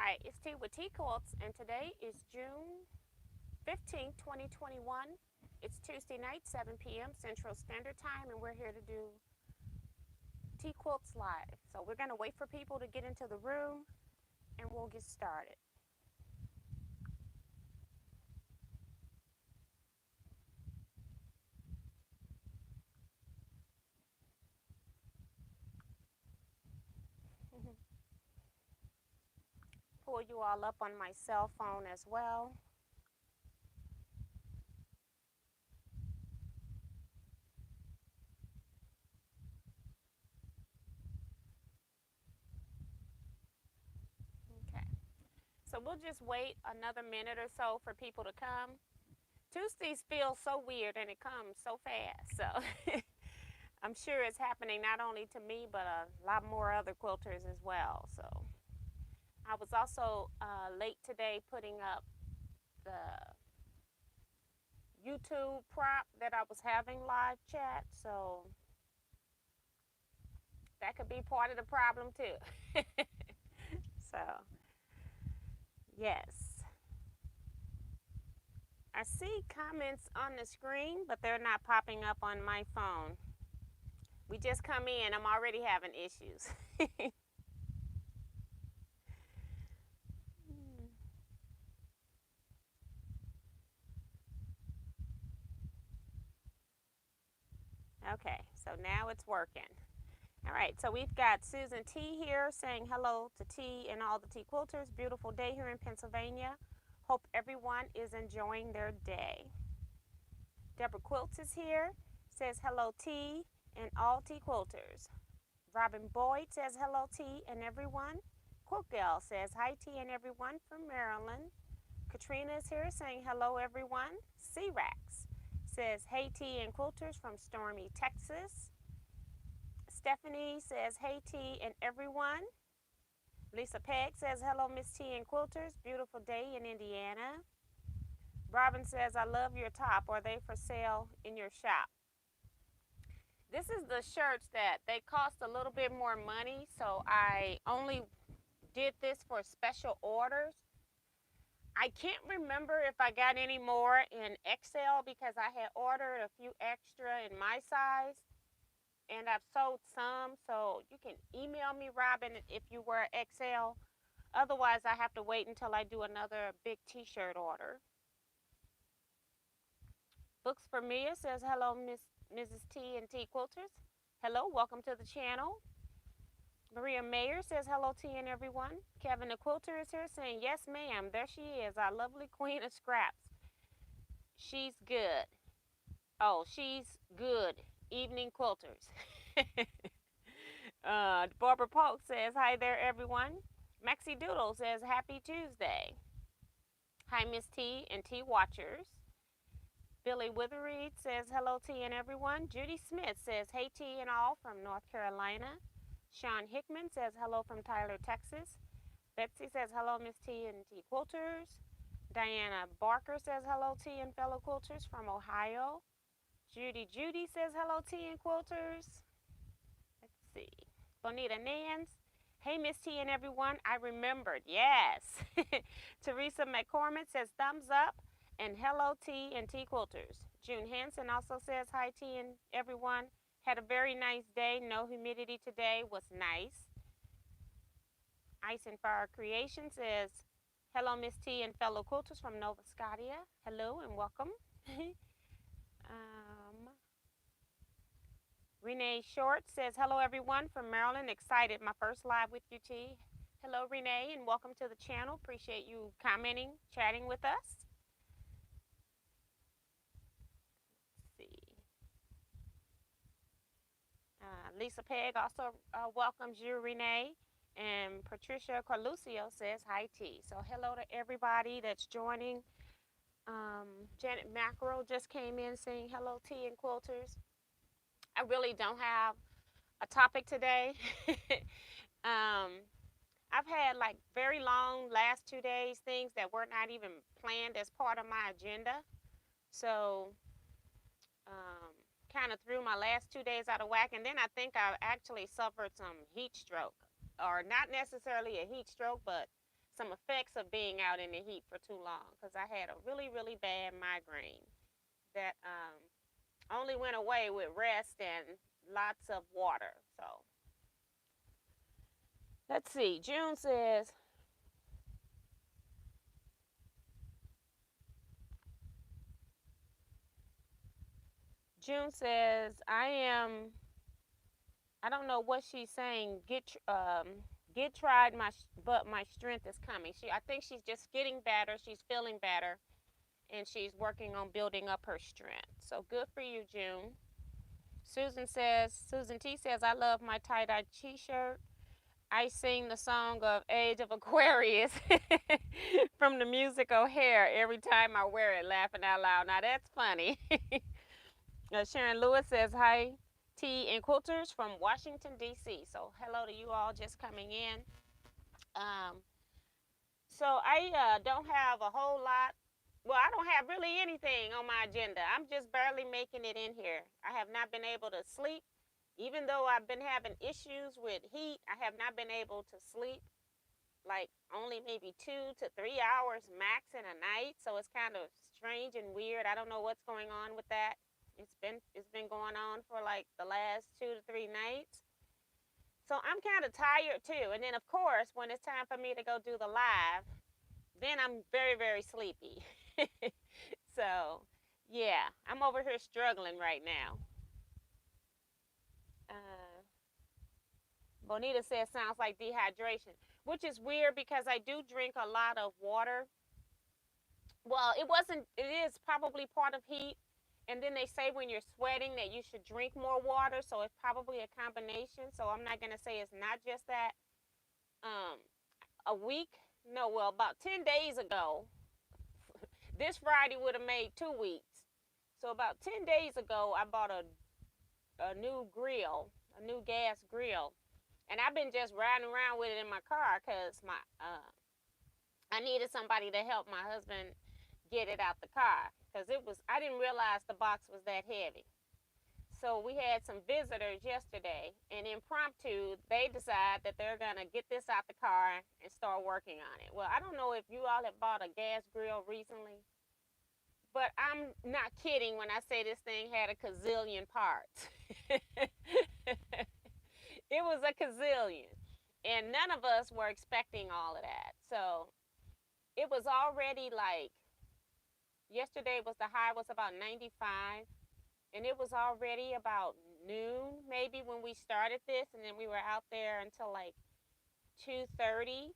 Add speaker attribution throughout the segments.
Speaker 1: Hi, it's T with Teaquilts, and today is June 15th, 2021. It's Tuesday night, 7 p.m. Central Standard Time, and we're here to do Teaquilts Live. So we're going to wait for people to get into the room, and we'll get started. Pull you all up on my cell phone as well. Okay. So we'll just wait another minute or so for people to come. Tuesdays feel so weird and it comes so fast. So I'm sure it's happening not only to me, but a lot more other quilters as well. So I was also late today putting up the YouTube prop that I was having live chat. So that could be part of the problem too. So, yes. I see comments on the screen, but they're not popping up on my phone. We just come in, I'm already having issues. Okay, so now it's working. All right, so we've got Susan T here saying hello to T and all the T Quilters. Beautiful day here in Pennsylvania. Hope everyone is enjoying their day. Deborah Quilts is here, says hello T and all T Quilters. Robin Boyd says hello T and everyone. Quilt Gal says hi T and everyone from Maryland. Katrina is here saying hello everyone. C-Rax says hey T and Quilters from Stormy, Texas. Stephanie says hey T and everyone. Lisa Pegg says hello Miss T and Quilters. Beautiful day in Indiana. Robin says I love your top. Are they for sale in your shop? This is the shirts that they cost a little bit more money, so I only did this for special orders. I can't remember if I got any more in XL because I had ordered a few extra in my size. And I've sold some, so you can email me, Robin, if you wear XL. Otherwise, I have to wait until I do another big t-shirt order. Books for Mia says, hello, Mrs. T and T Quilters. Hello, welcome to the channel. Maria Mayer says, hello, T and everyone. Kevin the Quilter is here saying, yes, ma'am, there she is, our lovely queen of scraps. She's good. Oh, she's good. Evening Quilters. Barbara Polk says, hi there, everyone. Maxie Doodle says, happy Tuesday. Hi, Miss T and T Watchers. Billy Withereed says, hello, T and everyone. Judy Smith says, hey, T and all from North Carolina. Sean Hickman says, hello from Tyler, Texas. Betsy says, hello, Miss T and T Quilters. Diana Barker says, hello, T and fellow quilters from Ohio. Judy says, hello, T and quilters. Let's see. Bonita Nance. Hey, Miss T and everyone. I remembered. Yes. Teresa McCormick says, thumbs up. And hello, T and T Quilters. June Hansen also says, hi, T and everyone. Had a very nice day. No humidity today. Was nice. Ice and Fire Creation says, hello, Miss T and fellow quilters from Nova Scotia. Hello and welcome. Renee Short says, hello, everyone from Maryland. Excited. My first live with you, T. Hello, Renee, and welcome to the channel. Appreciate you commenting, chatting with us. Let's see. Lisa Pegg also welcomes you, Renee. And Patricia Carlucio says, hi, T. So hello to everybody that's joining. Janet Mackerel just came in saying hello, T and Quilters. I really don't have a topic today. I've had like very long last 2 days, things that were not even planned as part of my agenda. So kind of threw my last 2 days out of whack. And then I think I actually suffered some heat stroke, or not necessarily a heat stroke, but some effects of being out in the heat for too long, because I had a really, really bad migraine that only went away with rest and lots of water. So let's see. June says, I don't know what she's saying. Get tried, but my strength is coming. I think she's just getting better. She's feeling better, and she's working on building up her strength. So good for you, June. Susan T says, I love my tie-dye t-shirt. I sing the song of Age of Aquarius from the music O'Hare every time I wear it, laughing out loud. Now that's funny. Sharon Lewis says, hi, T and Quilters from Washington, D.C. So hello to you all just coming in. So I don't have a whole lot. Well, I don't have really anything on my agenda. I'm just barely making it in here. I have not been able to sleep. Even though I've been having issues with heat, I have not been able to sleep like only maybe 2 to 3 hours max in a night. So it's kind of strange and weird. I don't know what's going on with that. It's been going on for like the last 2 to 3 nights. So I'm kind of tired too. And then of course, when it's time for me to go do the live, then I'm very, very sleepy. So yeah, I'm over here struggling right now. Bonita says, sounds like dehydration, which is weird because I do drink a lot of water. Well, it is probably part of heat. And then they say when you're sweating that you should drink more water. So it's probably a combination. So I'm not going to say it's not just that. About 10 days ago, this Friday would have made 2 weeks. So about 10 days ago, I bought a new grill, a new gas grill. And I've been just riding around with it in my car because I needed somebody to help my husband get it out the car because I didn't realize the box was that heavy. So we had some visitors yesterday, and impromptu, they decide that they're going to get this out the car and start working on it. Well, I don't know if you all have bought a gas grill recently, but I'm not kidding when I say this thing had a gazillion parts. It was a gazillion. And none of us were expecting all of that. So it was already like, yesterday the high was about 95. And it was already about noon, maybe, when we started this. And then we were out there until like 2:30,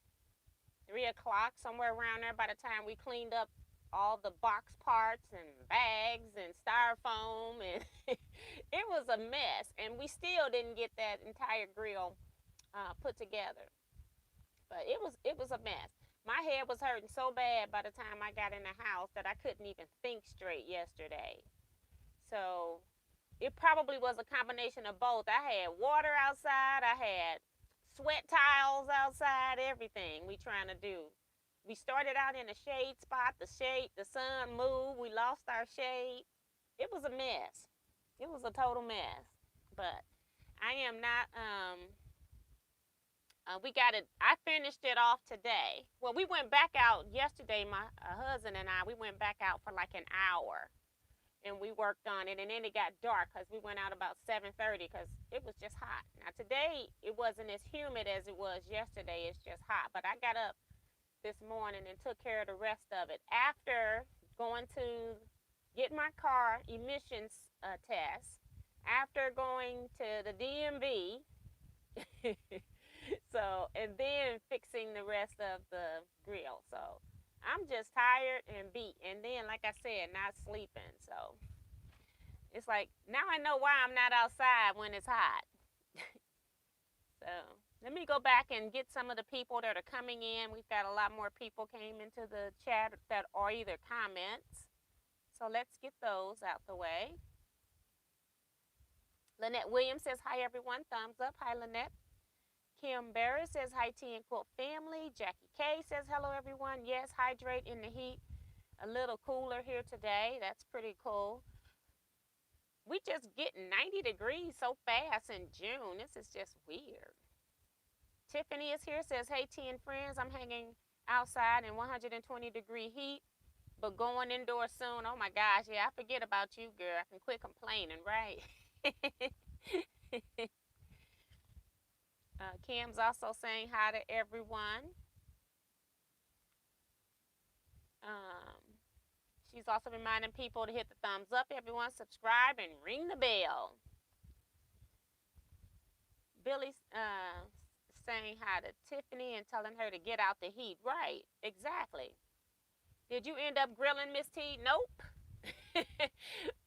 Speaker 1: 3 o'clock, somewhere around there by the time we cleaned up all the box parts and bags and styrofoam. And it was a mess. And we still didn't get that entire grill put together. But it was a mess. My head was hurting so bad by the time I got in the house that I couldn't even think straight yesterday. So it probably was a combination of both. I had water outside. I had sweat tiles outside, everything we trying to do. We started out in a shade spot. The sun moved. We lost our shade. It was a mess. It was a total mess. But I am not, I finished it off today. Well, we went back out yesterday, my husband and I, we went back out for like an hour. And we worked on it, and then it got dark because we went out about 7:30 because it was just hot. Now today it wasn't as humid as it was yesterday. It's just hot. But I got up this morning and took care of the rest of it after going to get my car emissions test, after going to the DMV. So, and then fixing the rest of the grill. So I'm just tired and beat. And then, like I said, not sleeping. So it's like, now I know why I'm not outside when it's hot. So let me go back and get some of the people that are coming in. We've got a lot more people came into the chat that are either comments. So let's get those out the way. Lynette Williams says, hi, everyone. Thumbs up. Hi, Lynette. Kim Barris says, hi, Tea and Quilt family. Jackie K says, hello, everyone. Yes, hydrate in the heat. A little cooler here today. That's pretty cool. We just get 90 degrees so fast in June. This is just weird. Tiffany is here, says, hey, Tea and friends. I'm hanging outside in 120-degree heat, but going indoors soon. Oh my gosh, yeah, I forget about you, girl. I can quit complaining, right? Kim's also saying hi to everyone. Um, she's also reminding people to hit the thumbs up, everyone, subscribe, and ring the bell. Billy's saying hi to Tiffany and telling her to get out the heat. Right, exactly. Did you end up grilling, Miss T? Nope.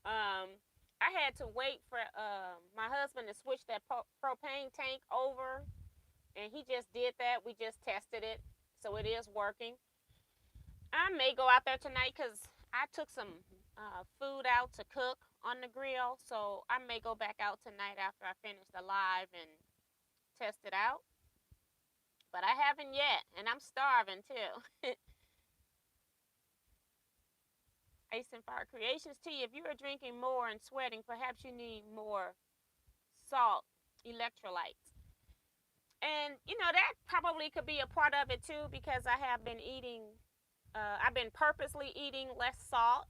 Speaker 1: I had to wait for my husband to switch that propane tank over, and he just did that. We just tested it, so it is working. I may go out there tonight because I took some food out to cook on the grill, so I may go back out tonight after I finish the live and test it out. But I haven't yet, and I'm starving too. Ice and Fire Creations tea. If you are drinking more and sweating, perhaps you need more salt electrolytes. And you know that probably could be a part of it too, because I have been eating. I've been purposely eating less salt,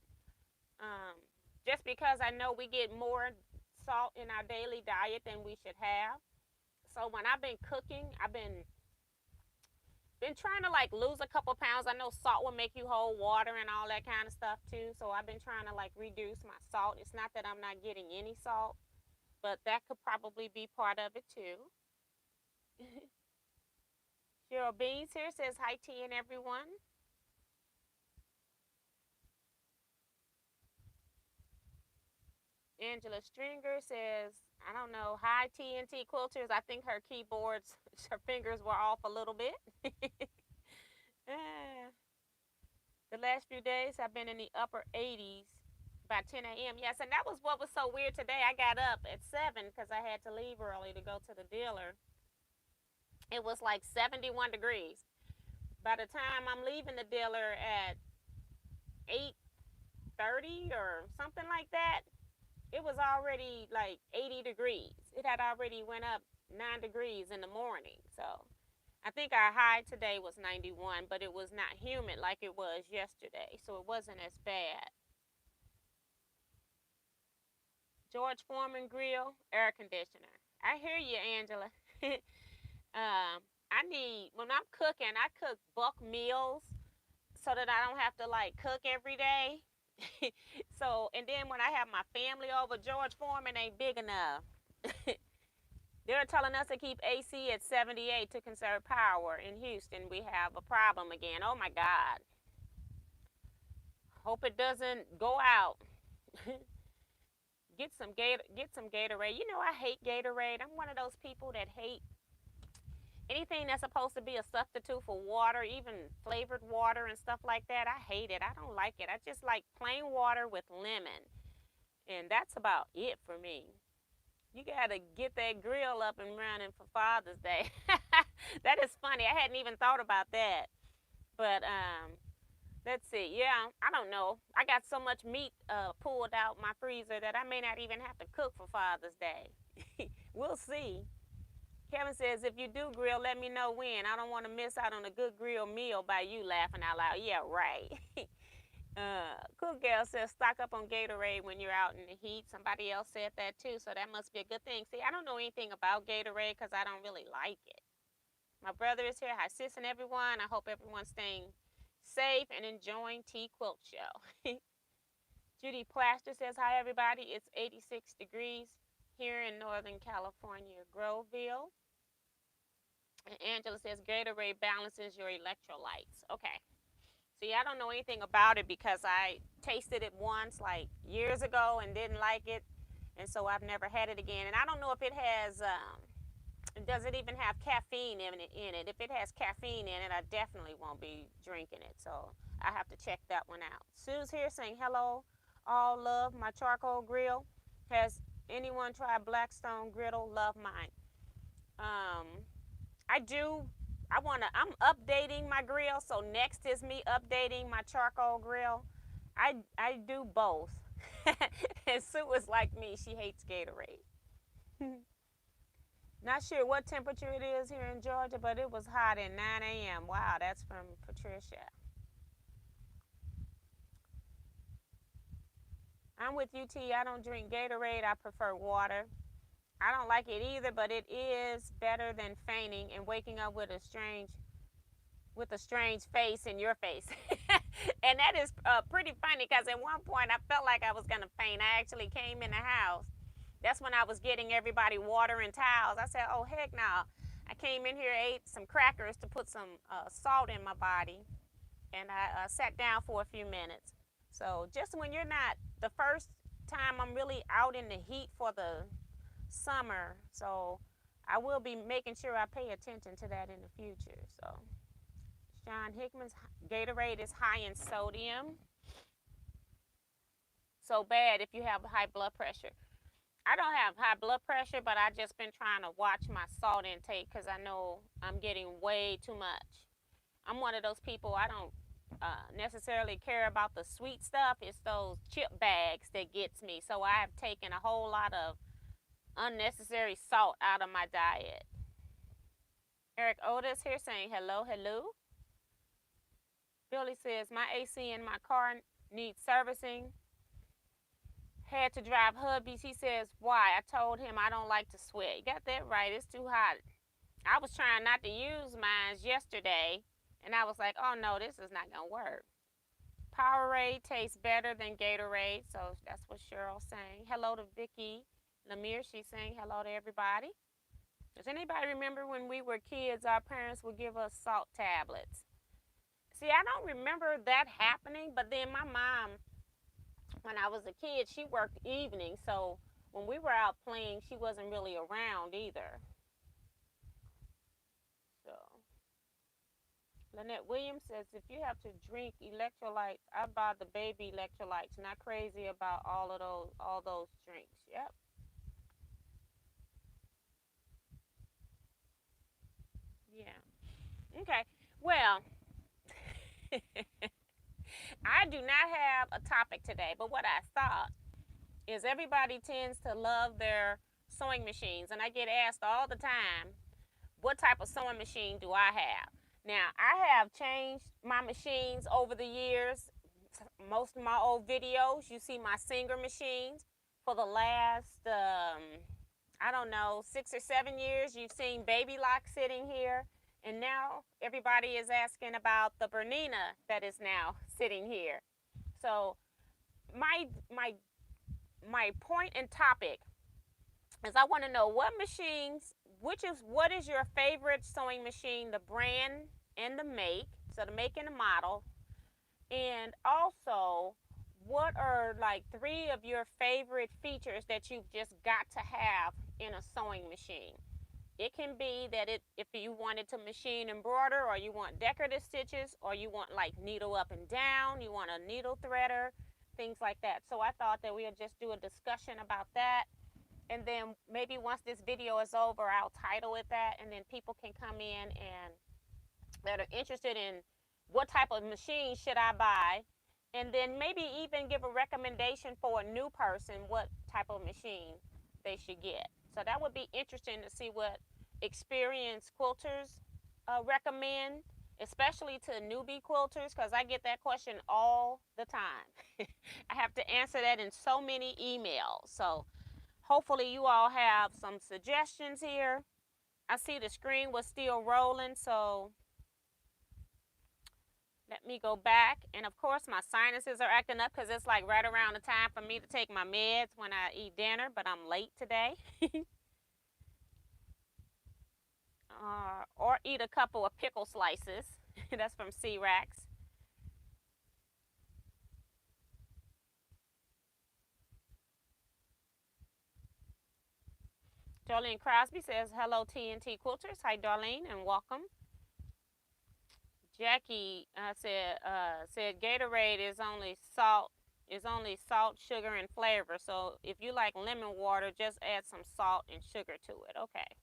Speaker 1: just because I know we get more salt in our daily diet than we should have. So when I've been cooking, I've been trying to like lose a couple pounds. I know salt will make you hold water and all that kind of stuff too. So I've been trying to like reduce my salt. It's not that I'm not getting any salt, but that could probably be part of it too. Cheryl Beans here says hi T and everyone. Angela Stringer says, I don't know, hi TNT Quilters. I think her keyboards, her fingers were off a little bit. The last few days have been in the upper 80s by 10 a.m. Yes, and that was what was so weird today. I got up at 7 because I had to leave early to go to the dealer. It was like 71 degrees. By the time I'm leaving the dealer at 8:30 or something like that, it was already like 80 degrees. It had already went up 9 degrees in the morning. So I think our high today was 91, but it was not humid like it was yesterday. So it wasn't as bad. George Foreman grill, air conditioner. I hear you, Angela. I need, when I'm cooking, I cook bulk meals so that I don't have to like cook every day. So, and then when I have my family over, George Foreman ain't big enough. They're telling us to keep AC at 78 to conserve power. In Houston, we have a problem again. Oh my God. Hope it doesn't go out. Get some Gatorade. You know I hate Gatorade. I'm one of those people that hate anything that's supposed to be a substitute for water, even flavored water and stuff like that. I hate it. I don't like it. I just like plain water with lemon. And that's about it for me. You gotta get that grill up and running for Father's Day. That is funny. I hadn't even thought about that. But let's see. Yeah, I don't know. I got so much meat pulled out my freezer that I may not even have to cook for Father's Day. We'll see. Kevin says, if you do grill, let me know when. I don't want to miss out on a good grill meal by you laughing out loud. Yeah, right. Cool Gal says, stock up on Gatorade when you're out in the heat. Somebody else said that too, so that must be a good thing. See, I don't know anything about Gatorade because I don't really like it. My brother is here. Hi, sis and everyone. I hope everyone's staying safe and enjoying Teaquilt Show. Judy Plaster says, hi, everybody. It's 86 degrees here in Northern California, Groveville. And Angela says, Gatorade balances your electrolytes. Okay. See, I don't know anything about it because I tasted it once, like years ago, and didn't like it. And so I've never had it again. And I don't know if it has, does it even have caffeine in it? If it has caffeine in it, I definitely won't be drinking it. So I have to check that one out. Sue's here saying, hello, all love my charcoal grill. Has anyone tried Blackstone griddle? Love mine. I do. I'm updating my grill, so next is me updating my charcoal grill. I do both. And Sue is like me, she hates Gatorade. Not sure what temperature it is here in Georgia, but it was hot at 9 a.m. Wow, that's from Patricia. I'm with you, T. I don't drink Gatorade. I prefer water. I don't like it either, but it is better than fainting and waking up with a strange face in your face. And that is pretty funny because at one point I felt like I was going to faint. I actually came in the house. That's when I was getting everybody water and towels. I said, oh, heck no. I came in here, ate some crackers to put some salt in my body, and I sat down for a few minutes. So just when you're not, the first time I'm really out in the heat for the summer, so I will be making sure I pay attention to that in the future. So Sean Hickman's Gatorade is high in sodium. So bad if you have high blood pressure. I don't have high blood pressure, but I just been trying to watch my salt intake because I know I'm getting way too much. I'm one of those people, I don't necessarily care about the sweet stuff. It's those chip bags that gets me. So I have taken a whole lot of unnecessary salt out of my diet. Eric Otis here saying hello, hello. Billy says my AC in my car needs servicing. Had to drive hubbies. He says why? I told him I don't like to sweat. You got that right. It's too hot. I was trying not to use mine yesterday, and I was like, oh no, this is not gonna work. Powerade tastes better than Gatorade, so that's what Cheryl's saying. Hello to Vicky Lemire. She's saying hello to everybody. Does anybody remember when we were kids, our parents would give us salt tablets? See, I don't remember that happening, but then my mom, when I was a kid, she worked evenings, so when we were out playing, she wasn't really around either. So, Lynette Williams says, if you have to drink electrolytes, I buy the baby electrolytes. Not crazy about all those drinks. Yep. Yeah. Okay. Well, I do not have a topic today, but what I thought is everybody tends to love their sewing machines, and I get asked all the time, what type of sewing machine do I have? Now, I have changed my machines over the years. Most of my old videos, you see my Singer machines. For the last, I don't know, 6 or 7 years, you've seen Baby Lock sitting here. And now everybody is asking about the Bernina that is now sitting here. So my my my point and topic is I want to know what is your favorite sewing machine, the brand and the make, so the make and the model, and also what are like 3 of your favorite features that you've just got to have in a sewing machine. It can be that if you wanted to machine embroider, or you want decorative stitches, or you want like needle up and down, you want a needle threader, things like that. So I thought that we would just do a discussion about that. And then maybe once this video is over, I'll title it that, and then people can come in and that are interested in what type of machine should I buy, and then maybe even give a recommendation for a new person what type of machine they should get. So that would be interesting to see what experienced quilters recommend, especially to newbie quilters, because I get that question all the time. I have to answer that in so many emails. So hopefully you all have some suggestions here. I see the screen was still rolling, so let me go back. And of course my sinuses are acting up because it's like right around the time for me to take my meds when I eat dinner, but I'm late today. Or eat a couple of pickle slices. That's from C-Rax. Darlene Crosby says, hello TNT Quilters. Hi Darlene and welcome. Jackie said Gatorade is only salt, sugar, and flavor. So if you like lemon water, just add some salt and sugar to it. Okay.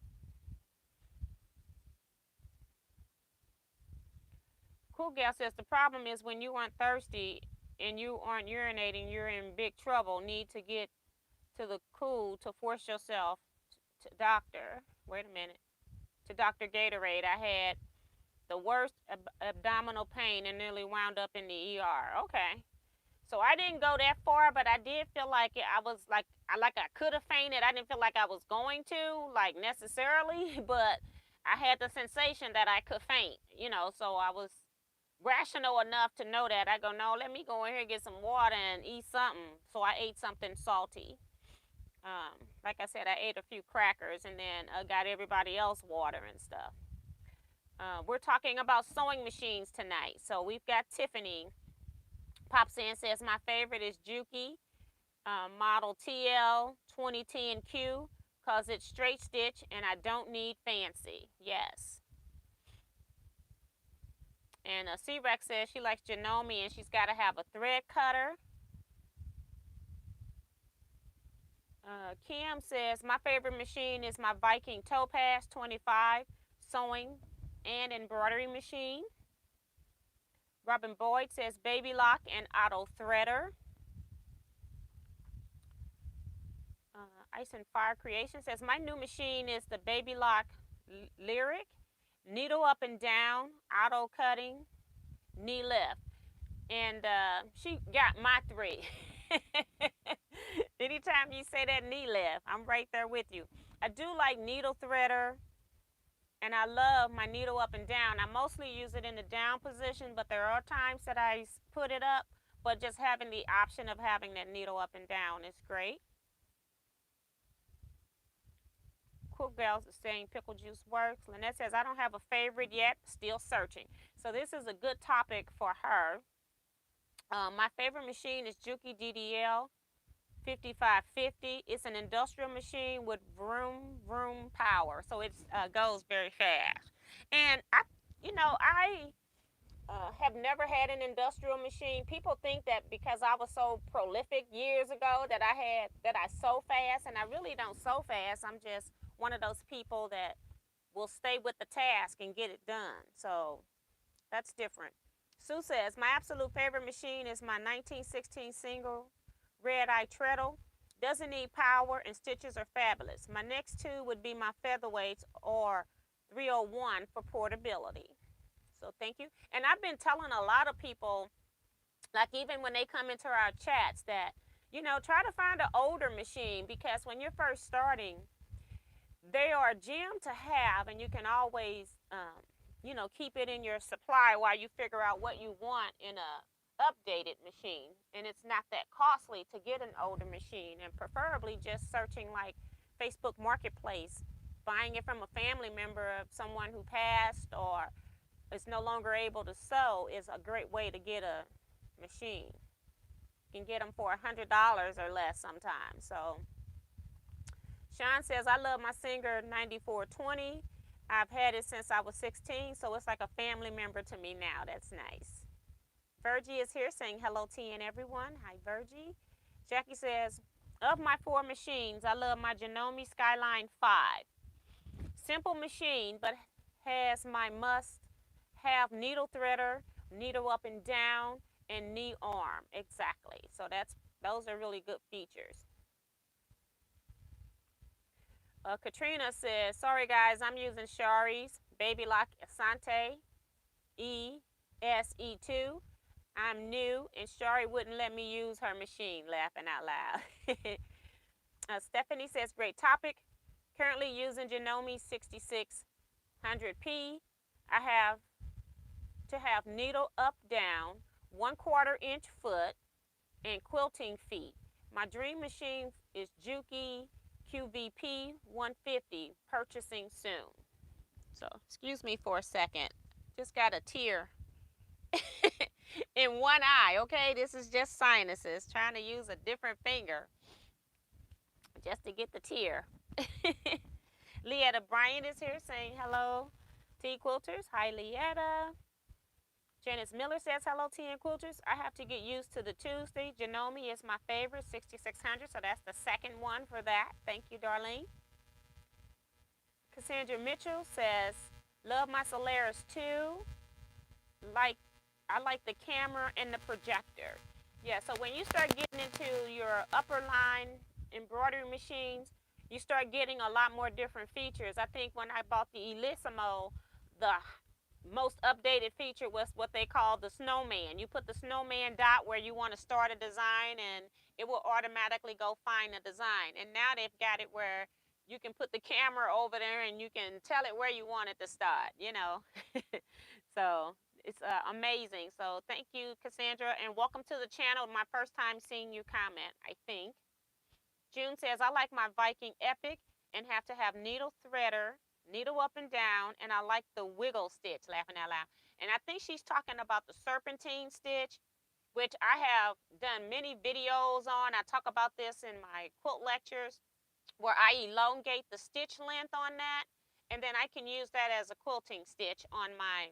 Speaker 1: Cool Gal says the problem is when you aren't thirsty and you aren't urinating, you're in big trouble. Need to get to the cool to force yourself doctor. Wait a minute. To Dr. Gatorade. I had the worst abdominal pain and nearly wound up in the ER. Okay. So I didn't go that far, but I did feel like I was like I could have fainted. I didn't feel like I was going to, like necessarily, but I had the sensation that I could faint, so I was rational enough to know that. I go, no, let me go in here, get some water and eat something. So I ate something salty. Like I said, I ate a few crackers and then got everybody else water and stuff. We're talking about sewing machines tonight. So we've got Tiffany. Pops in says, my favorite is Juki, model TL 2010Q, because it's straight stitch and I don't need fancy. Yes. And C-Rex says she likes Janome and she's got to have a thread cutter. Kim says, my favorite machine is my Viking Topaz 25 sewing and embroidery machine. Robin Boyd says, Baby Lock and Auto Threader. Ice and Fire Creation says, my new machine is the Baby Lock Lyric, needle up and down, auto cutting, knee lift. And she got my 3. Anytime you say that knee lift, I'm right there with you. I do like needle threader, and I love my needle up and down. I mostly use it in the down position, but there are times that I put it up, but just having the option of having that needle up and down is great. Quilt Gals is saying pickle juice works. Lynette says, I don't have a favorite yet, still searching. So this is a good topic for her. My favorite machine is Juki DDL 5550. It's an industrial machine with vroom power, so it goes very fast. And I have never had an industrial machine. People think that because I was so prolific years ago that I sew fast, and I really don't sew fast. I'm just one of those people that will stay with the task and get it done. So that's different. Sue says, my absolute favorite machine is my 1916 single red eye treadle. Doesn't need power and stitches are fabulous. My next 2 would be my featherweights or 301 for portability. So thank you. And I've been telling a lot of people, like even when they come into our chats, that, try to find an older machine, because when you're first starting, they are a gem to have, and you can always, keep it in your supply while you figure out what you want in a updated machine. And it's not that costly to get an older machine, and preferably just searching like Facebook Marketplace, buying it from a family member of someone who passed or is no longer able to sew is a great way to get a machine. You can get them for $100 or less sometimes. So Sean says, I love my Singer 9420. I've had it since I was 16, so it's like a family member to me now. That's nice. Virgie is here saying hello T and everyone. Hi Virgie. Jackie says, of my 4 machines, I love my Janome Skyline 5. Simple machine, but has my must-have needle threader, needle up and down, and knee arm. Exactly. So those are really good features. Katrina says, sorry guys, I'm using Shari's Baby Lock Asante ESE2. I'm new, and Shari wouldn't let me use her machine, laughing out loud. Stephanie says, great topic. Currently using Janome 6600P. I have to have needle up, down, 1/4 inch foot, and quilting feet. My dream machine is Juki QVP 150, purchasing soon. So, excuse me for a second. Just got a tear in one eye, okay? This is just sinuses, trying to use a different finger just to get the tear. Leetta Bryant is here saying hello, Teaquilts. Hi, Leetta. Janice Miller says hello, Tea and Quilters. I have to get used to the Tuesday. Janome is my favorite, 6600, so that's the second one for that. Thank you, Darlene. Cassandra Mitchell says, love my Solaris too. I like the camera and the projector. Yeah, so when you start getting into your upper line embroidery machines, you start getting a lot more different features. I think when I bought the Elissimo, the most updated feature was what they call the snowman. You put the snowman dot where you want to start a design, and it will automatically go find a design. And now they've got it where you can put the camera over there and you can tell it where you want it to start, you know. So it's amazing. So thank you, Cassandra, and welcome to the channel. My first time seeing you comment, I think. June says, I like my Viking Epic and have to have needle threader, needle up and down, and I like the wiggle stitch, laughing out loud. And I think she's talking about the serpentine stitch, which I have done many videos on. I talk about this in my quilt lectures, where I elongate the stitch length on that, and then I can use that as a quilting stitch on my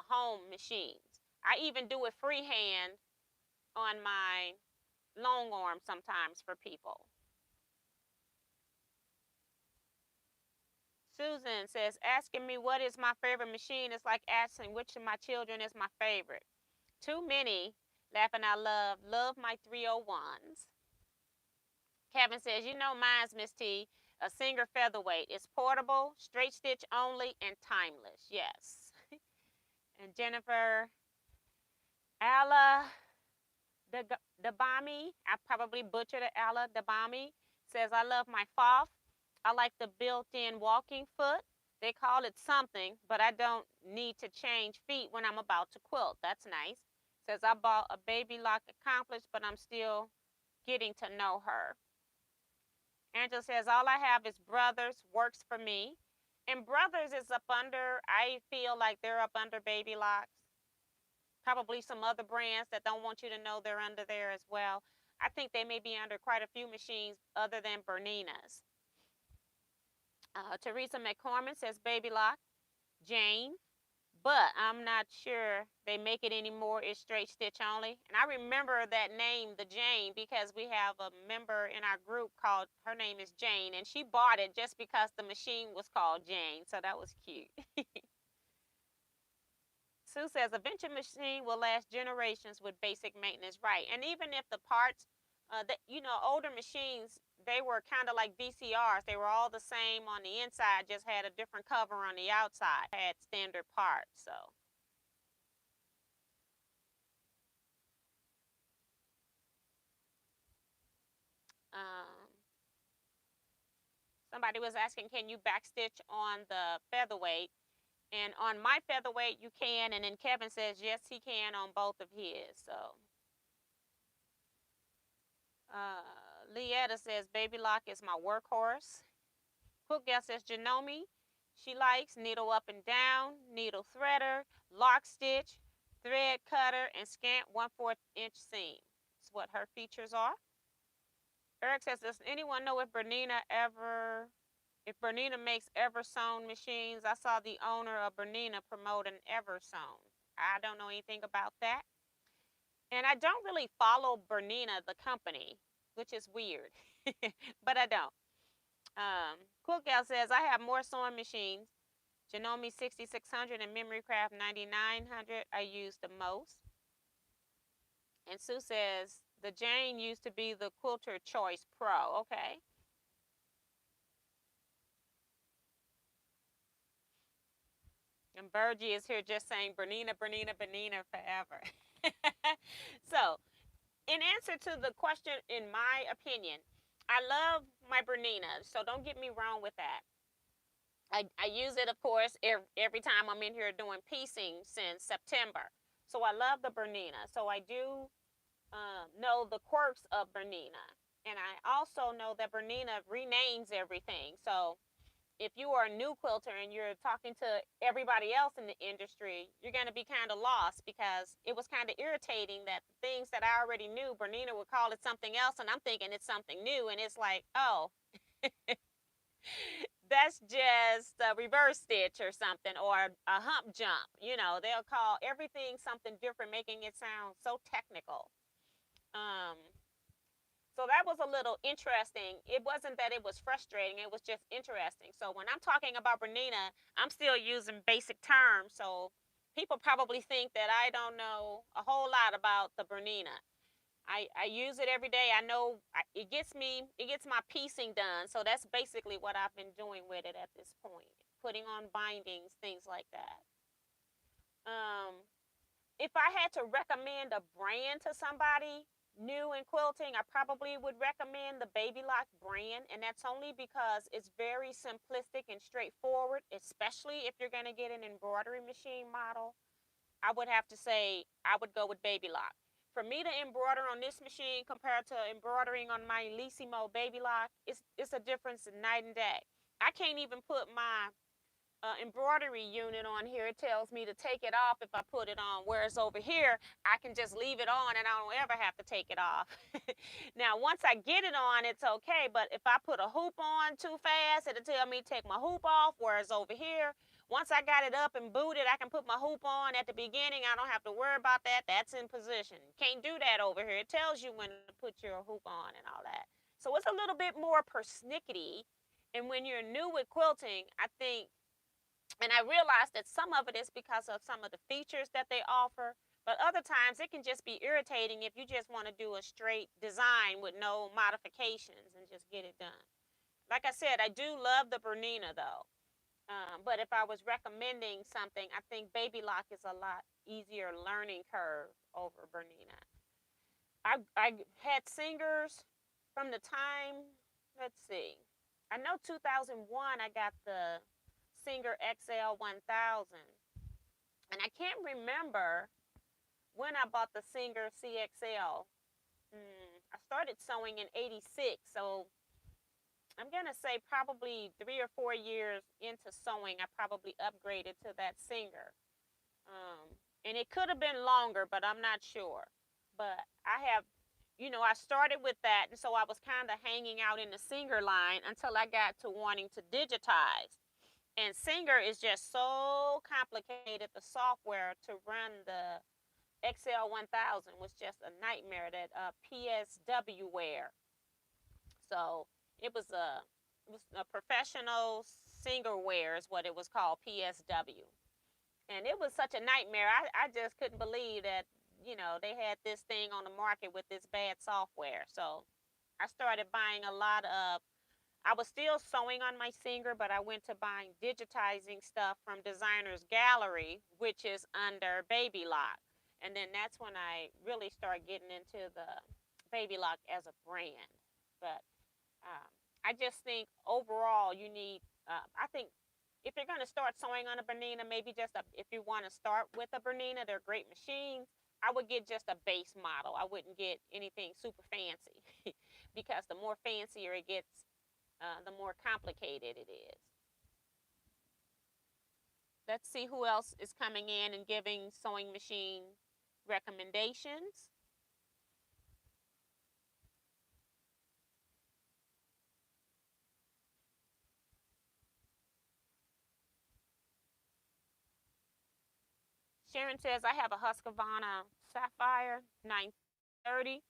Speaker 1: home machines. I even do it freehand on my long arm sometimes for people. Susan says, asking me what is my favorite machine is like asking which of my children is my favorite. Too many, laughing out loud, love my 301s. Kevin says, you know mine's, Miss T, a Singer Featherweight. It's portable, straight stitch only, and timeless. Yes. And Jennifer, Alla Dabami, I probably butchered it, Alla Dabami, says, I love my Foff. I like the built-in walking foot. They call it something, but I don't need to change feet when I'm about to quilt. That's nice. Says, I bought a Baby Lock Accomplished, but I'm still getting to know her. Angela says, all I have is Brothers, works for me. And Brothers is up under, I feel like they're up under Baby Locks. Probably some other brands that don't want you to know they're under there as well. I think they may be under quite a few machines other than Bernina's. Teresa McCormick says Baby Lock, Jane, but I'm not sure they make it anymore. It's straight stitch only. And I remember that name, the Jane, because we have a member in our group called, her name is Jane, and she bought it just because the machine was called Jane. So that was cute. Sue says a venture machine will last generations with basic maintenance, right? And even if the parts, older machines, they were kind of like VCRs. They were all the same on the inside, just had a different cover on the outside. Had standard parts, so. Somebody was asking, can you backstitch on the featherweight? And on my featherweight, you can. And then Kevin says, yes, he can on both of his. So, Leetta says, Baby Lock is my workhorse. Quilt Gal says, Janome, she likes needle up and down, needle threader, lock stitch, thread cutter, and scant 1/4 inch seam. That's what her features are. Eric says, does anyone know if Bernina makes ever sewn machines? I saw the owner of Bernina promote an ever sewn. I don't know anything about that. And I don't really follow Bernina, the company, which is weird, but I don't. Quilt Gal says, I have more sewing machines. Janome 6600 and Memory Craft 9900 I use the most. And Sue says, the Jane used to be the Quilter Choice Pro. Okay. And Virgie is here just saying Bernina, Bernina, Bernina forever. So, in answer to the question, in my opinion, I love my Bernina, so don't get me wrong with that. I use it, of course, every time I'm in here doing piecing since September. So I love the Bernina. So I do know the quirks of Bernina. And I also know that Bernina renames everything. So if you are a new quilter and you're talking to everybody else in the industry, you're going to be kind of lost, because it was kind of irritating that the things that I already knew, Bernina would call it something else, and I'm thinking it's something new, and it's like, oh, that's just a reverse stitch or something, or a hump jump. You know, they'll call everything something different, making it sound so technical. So that was a little interesting. It wasn't that it was frustrating, it was just interesting. So when I'm talking about Bernina, I'm still using basic terms. So people probably think that I don't know a whole lot about the Bernina. I use it every day. I know it gets my piecing done. So that's basically what I've been doing with it at this point. Putting on bindings, things like that. Um, if I had to recommend a brand to somebody new in quilting, I probably would recommend the Baby Lock brand, and that's only because it's very simplistic and straightforward, especially if you're going to get an embroidery machine model. I would have to say I would go with Baby Lock. For me to embroider on this machine compared to embroidering on my Lissimo Baby Lock, it's a difference in night and day. I can't even put my embroidery unit on here. It tells me to take it off if I put it on. Whereas over here, I can just leave it on and I don't ever have to take it off. Now, once I get it on, it's okay. But if I put a hoop on too fast, it'll tell me to take my hoop off. Whereas over here, once I got it up and booted, I can put my hoop on at the beginning. I don't have to worry about that. That's in position. Can't do that over here. It tells you when to put your hoop on and all that. So it's a little bit more persnickety. And when you're new with quilting, I think, and I realized that some of it is because of some of the features that they offer, but other times it can just be irritating if you just want to do a straight design with no modifications and just get it done. Like I said, I do love the Bernina though. But if I was recommending something, I think Baby Lock is a lot easier learning curve over Bernina. I had singers from the time, let's see, I know 2001 I got the Singer XL 1000. And I can't remember when I bought the Singer CXL. I started sewing in 86, so I'm going to say probably 3 or 4 years into sewing, I probably upgraded to that Singer. And it could have been longer, but I'm not sure. But I have, I started with that, and so I was kind of hanging out in the Singer line until I got to wanting to digitize. And Singer is just so complicated. The software to run the XL 1000 was just a nightmare. That PSW ware. So it was a professional Singerware is what it was called, PSW. And it was such a nightmare. I just couldn't believe that they had this thing on the market with this bad software. So I started buying a lot of I was still sewing on my Singer, but I went to buying digitizing stuff from Designer's Gallery, which is under Baby Lock. And then that's when I really started getting into the Baby Lock as a brand. But I just think overall you need, I think if you're going to start sewing on a Bernina, maybe if you want to start with a Bernina, they're great machines. I would get just a base model. I wouldn't get anything super fancy because the more fancier it gets, the more complicated it is. Let's see who else is coming in and giving sewing machine recommendations. Sharon says, I have a Husqvarna Sapphire 930.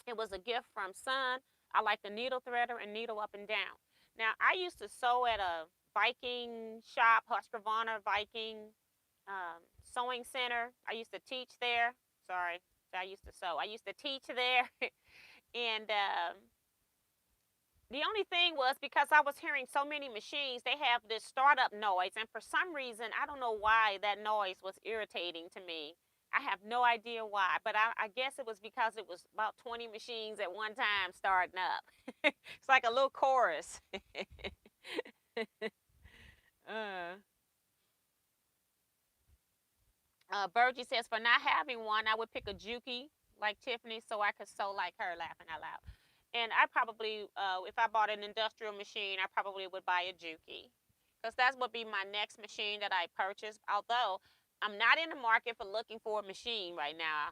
Speaker 1: It was a gift from son. I like the needle threader and needle up and down. Now, I used to sew at a Viking shop, Husqvarna Viking sewing center. I used to teach there. Sorry, I used to sew. I used to teach there. And the only thing was because I was hearing so many machines, they have this startup noise. And for some reason, I don't know why that noise was irritating to me. I have no idea why, but I guess it was because it was about 20 machines at one time starting up. It's like a little chorus. uh, Virgie says, for not having one, I would pick a Juki like Tiffany so I could sew like her, laughing out loud. And I probably, if I bought an industrial machine, I probably would buy a Juki. Because that would be my next machine that I purchase. Although I'm not in the market for looking for a machine right now.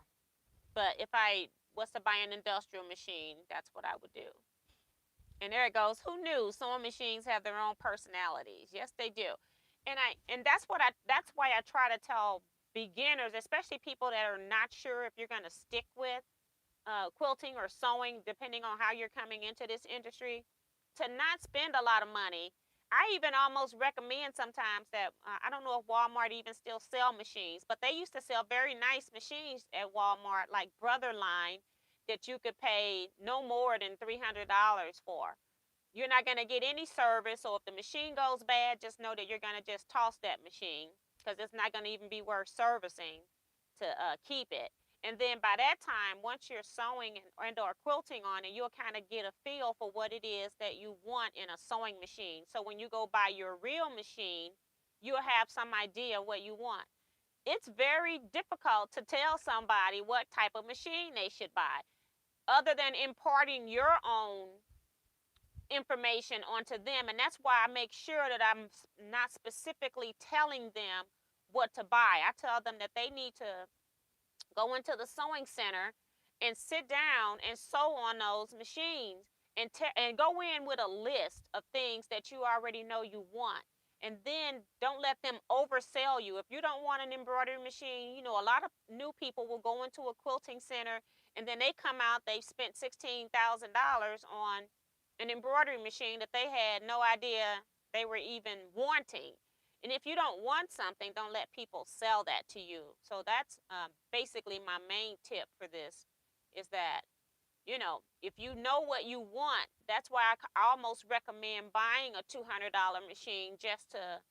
Speaker 1: But if I was to buy an industrial machine, that's what I would do. And there it goes. Who knew sewing machines have their own personalities? Yes, they do. And that's why I try to tell beginners, especially people that are not sure if you're going to stick with quilting or sewing, depending on how you're coming into this industry, to not spend a lot of money. I even almost recommend sometimes that I don't know if Walmart even still sell machines, but they used to sell very nice machines at Walmart, like Brotherline. that you could pay no more than $300 for. You're not going to get any service. So if the machine goes bad, just know that you're going to just toss that machine because it's not going to even be worth servicing to keep it. And then by that time, once you're sewing and or quilting on it, you'll kind of get a feel for what it is that you want in a sewing machine. So when you go buy your real machine, you'll have some idea what you want. It's very difficult to tell somebody what type of machine they should buy, other than imparting your own information onto them. And that's why I make sure that I'm not specifically telling them what to buy. I tell them that they need to go into the sewing center and sit down and sew on those machines and go in with a list of things that you already know you want. And then don't let them oversell you. If you don't want an embroidery machine, a lot of new people will go into a quilting center and then they come out, they've spent $16,000 on an embroidery machine that they had no idea they were even wanting. And if you don't want something, don't let people sell that to you. So that's basically my main tip for this is that, if you know what you want, that's why I almost recommend buying a $200 machine just to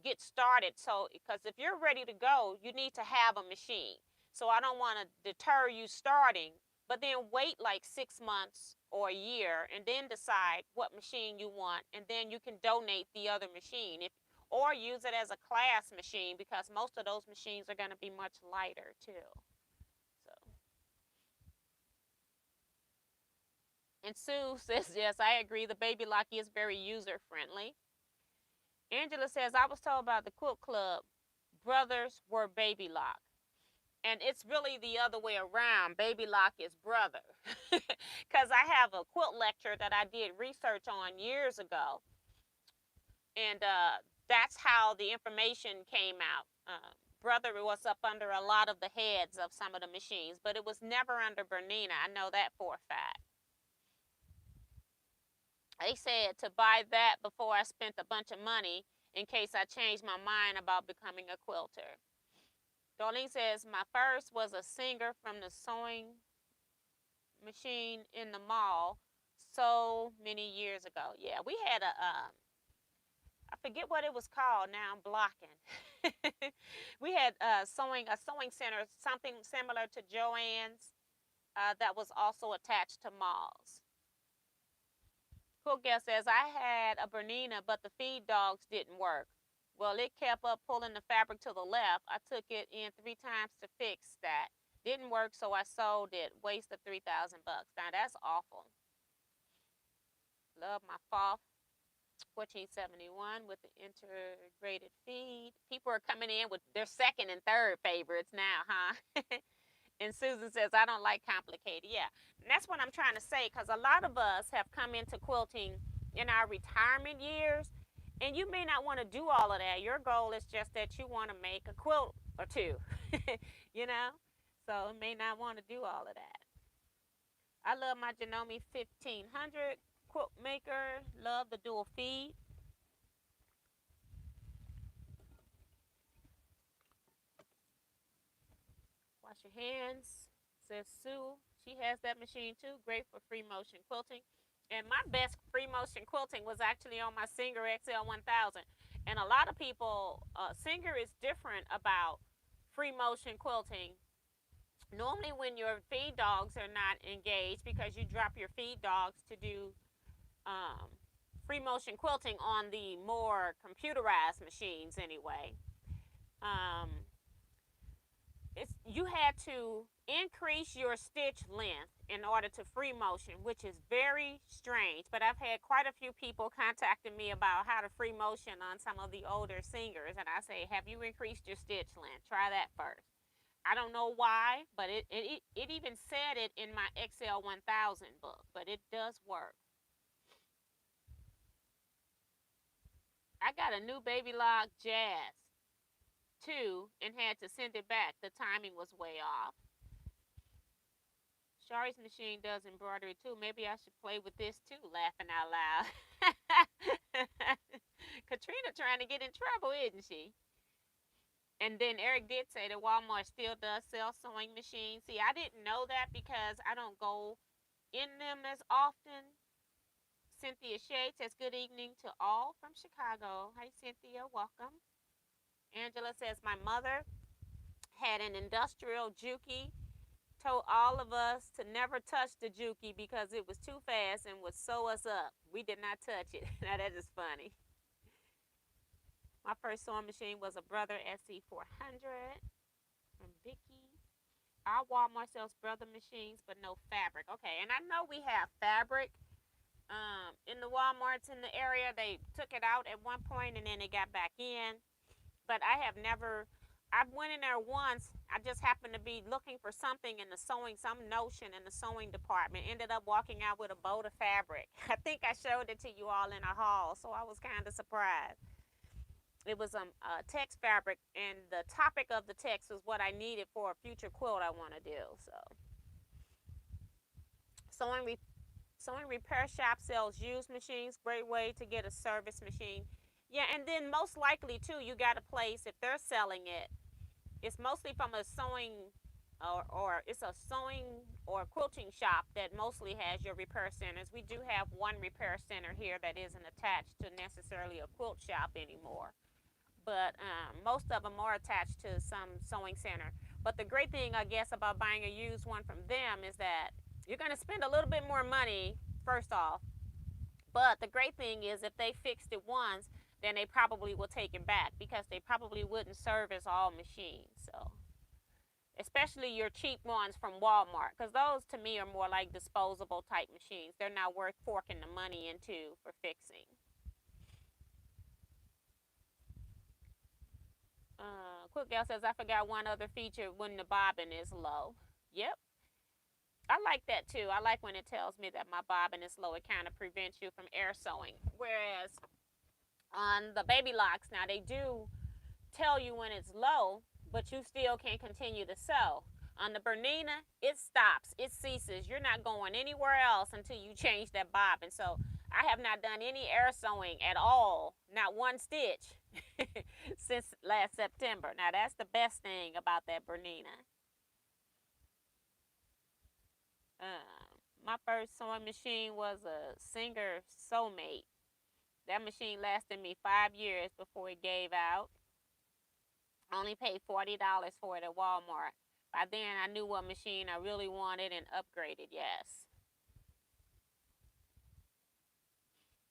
Speaker 1: get started. So, because if you're ready to go, you need to have a machine. So I don't want to deter you starting, but then wait like 6 months or a year and then decide what machine you want, and then you can donate the other machine or use it as a class machine, because most of those machines are going to be much lighter too. So, and Sue says, yes, I agree. The Baby Lock is very user friendly. Angela says, I was told about the Quilt Club brothers were Baby Lock. And it's really the other way around. Baby Lock is brother. Because I have a quilt lecture that I did research on years ago. And that's how the information came out. Brother was up under a lot of the heads of some of the machines, but it was never under Bernina. I know that for a fact. They said to buy that before I spent a bunch of money in case I changed my mind about becoming a quilter. Darlene says, my first was a singer from the sewing machine in the mall so many years ago. Yeah, we had I forget what it was called. Now I'm blocking. We had a sewing center, something similar to Joann's, that was also attached to malls. Cool Gal says, I had a Bernina, but the feed dogs didn't work. Well, it kept up pulling the fabric to the left. I took it in 3 times to fix that. Didn't work, so I sold it. Waste of $3,000. Now that's awful. Love my FOF 1471 with the integrated feed. People are coming in with their second and third favorites now, huh? And Susan says, I don't like complicated. Yeah, and that's what I'm trying to say, because a lot of us have come into quilting in our retirement years, and you may not want to do all of that. Your goal is just that you want to make a quilt or two, So you may not want to do all of that. I love my Janome 1500 quilt maker. Love the dual feed. Wash your hands, says Sue. She has that machine too. Great for free motion quilting. And my best free motion quilting was actually on my Singer XL 1000. And a lot of people, Singer is different about free motion quilting. Normally when your feed dogs are not engaged, because you drop your feed dogs to do free motion quilting on the more computerized machines anyway. You had to increase your stitch length in order to free motion, which is very strange. But I've had quite a few people contacting me about how to free motion on some of the older Singers, and I say, have you increased your stitch length? Try that first. I don't know why, but it even said it in my XL 1000 book, but it does work. I got a new Baby Lock Jazz too and had to send it back. The timing was way off. Shari's machine does embroidery too. Maybe I should play with this too, laughing out loud. Katrina trying to get in trouble, isn't she? And then Eric did say that Walmart still does sell sewing machines. See, I didn't know that because I don't go in them as often. Cynthia Shade says, good evening to all from Chicago. Hi, Cynthia. Welcome. Angela says, my mother had an industrial Juki, told all of us to never touch the Juki because it was too fast and would sew us up. We did not touch it. Now, that is funny. My first sewing machine was a Brother SC400 from Vicky. Our Walmart sells Brother machines, but no fabric. Okay, and I know we have fabric in the Walmarts in the area. They took it out at one point and then it got back in. But I have never. I went in there once. I just happened to be looking for something in the sewing, some notion in the sewing department. Ended up walking out with a bolt of fabric. I think I showed it to you all in a haul, so I was kind of surprised. It was text fabric, and the topic of the text was what I needed for a future quilt I want to do. So, sewing sewing repair shop sells used machines. Great way to get a service machine. Yeah, and then most likely too, you got a place if they're selling it. It's mostly from a sewing, or it's a sewing or quilting shop that mostly has your repair centers. We do have one repair center here that isn't attached to necessarily a quilt shop anymore, but most of them are attached to some sewing center. But the great thing, I guess, about buying a used one from them is that you're going to spend a little bit more money, first off. But the great thing is if they fixed it once, then they probably will take it back because they probably wouldn't service all machines. So, especially your cheap ones from Walmart, because those to me are more like disposable type machines. They're not worth forking the money into for fixing. Quick Gal says, I forgot one other feature when the bobbin is low. Yep. I like that too. I like when it tells me that my bobbin is low. It kind of prevents you from air sewing. Whereas on the baby locks, now they do tell you when it's low, but you still can continue to sew. On the Bernina, it stops, it ceases. You're not going anywhere else until you change that bobbin. So I have not done any air sewing at all, not one stitch, since last September. Now that's the best thing about that Bernina. My first sewing machine was a Singer Soulmate. That machine lasted me 5 years before it gave out. I only paid $40 for it at Walmart. By then, I knew what machine I really wanted and upgraded. Yes.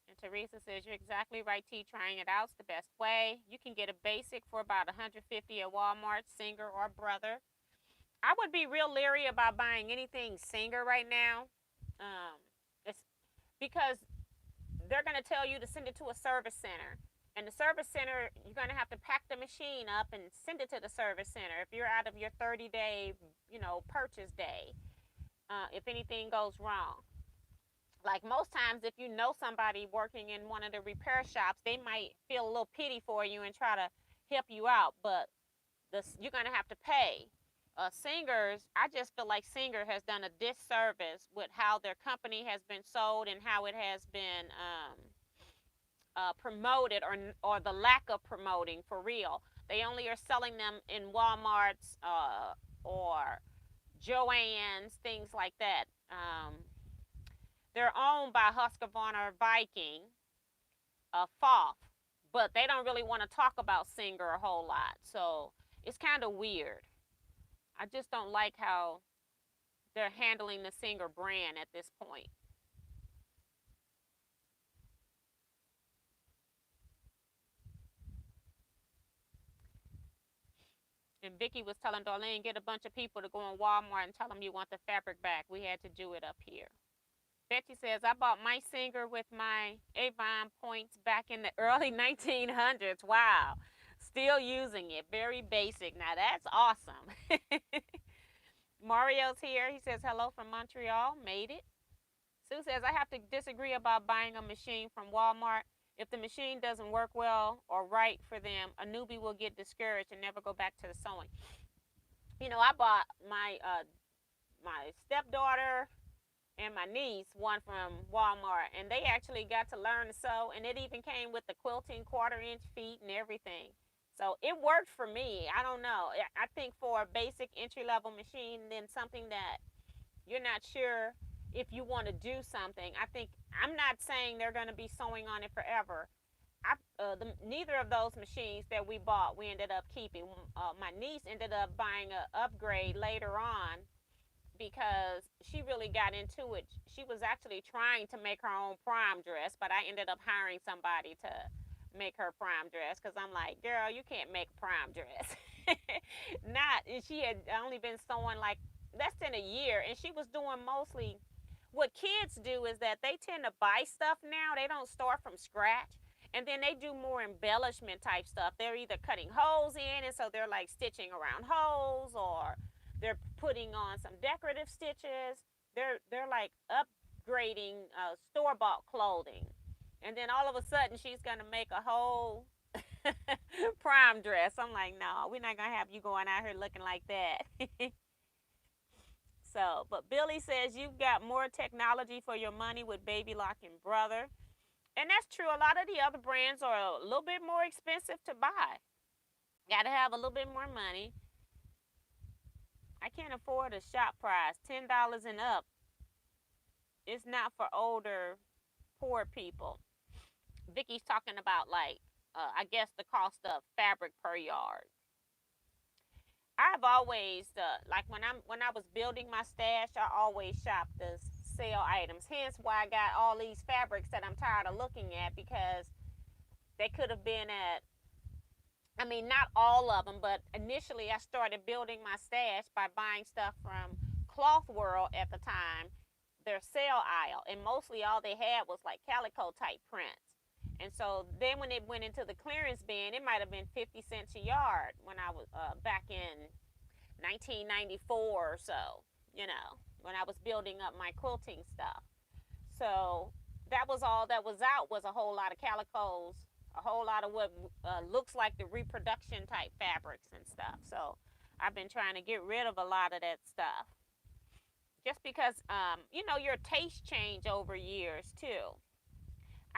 Speaker 1: And Teresa says, you're exactly right, T. Trying it out's the best way. You can get a basic for about $150 at Walmart, Singer or Brother. I would be real leery about buying anything Singer right now. It's because they're going to tell you to send it to a service center. And the service center, you're going to have to pack the machine up and send it to the service center if you're out of your 30-day, purchase day, if anything goes wrong. Like most times, if you know somebody working in one of the repair shops, they might feel a little pity for you and try to help you out, but you're going to have to pay. Singers, I just feel like Singer has done a disservice with how their company has been sold and how it has been promoted, or the lack of promoting for real. They only are selling them in Walmart's or Joann's, things like that. They're owned by Husqvarna Viking, Foth, but they don't really want to talk about Singer a whole lot. So it's kind of weird. I just don't like how they're handling the Singer brand at this point. And Vicky was telling Darlene, get a bunch of people to go in Walmart and tell them you want the fabric back. We had to do it up here. Betty says, I bought my Singer with my Avon points back in the early 1900s. Wow. Still using it. Very basic. Now that's awesome. Mario's here. He says, hello from Montreal. Made it. Sue says, I have to disagree about buying a machine from Walmart. If the machine doesn't work well or right for them, a newbie will get discouraged and never go back to the sewing. I bought my stepdaughter and my niece one from Walmart, and they actually got to learn to sew, and it even came with the quilting 1/4 inch feet and everything. So it worked for me. I don't know. I think for a basic entry level machine, then something that you're not sure if you want to do something. I think I'm not saying they're going to be sewing on it forever. Neither of those machines that we bought, we ended up keeping. My niece ended up buying an upgrade later on because she really got into it. She was actually trying to make her own prom dress, but I ended up hiring somebody to make her prom dress because I'm like, girl, you can't make a prom dress. Not, and she had only been sewing like less than a year, and she was doing mostly what kids do is that they tend to buy stuff now. They don't start from scratch. And then they do more embellishment type stuff. They're either cutting holes in, and so they're like stitching around holes, or they're putting on some decorative stitches. They're like upgrading store bought clothing. And then all of a sudden she's gonna make a whole prom dress. I'm like, no, we're not gonna have you going out here looking like that. So, but Billy says you've got more technology for your money with Baby Lock and Brother. And that's true. A lot of the other brands are a little bit more expensive to buy. Got to have a little bit more money. I can't afford a shop price. $10 and up. It's not for older, poor people. Vicky's talking about like, I guess the cost of fabric per yard. I've always like when I was building my stash, I always shop the sale items. Hence why I got all these fabrics that I'm tired of looking at, because they could have been at, I mean, not all of them, but initially I started building my stash by buying stuff from Cloth World at the time, their sale aisle, and mostly all they had was like calico type prints. And so then when it went into the clearance bin, it might have been 50 cents a yard when I was back in 1994 or so, when I was building up my quilting stuff. So that was all that was out, was a whole lot of calicos, a whole lot of what looks like the reproduction type fabrics and stuff. So I've been trying to get rid of a lot of that stuff. Just because, your taste change over years too.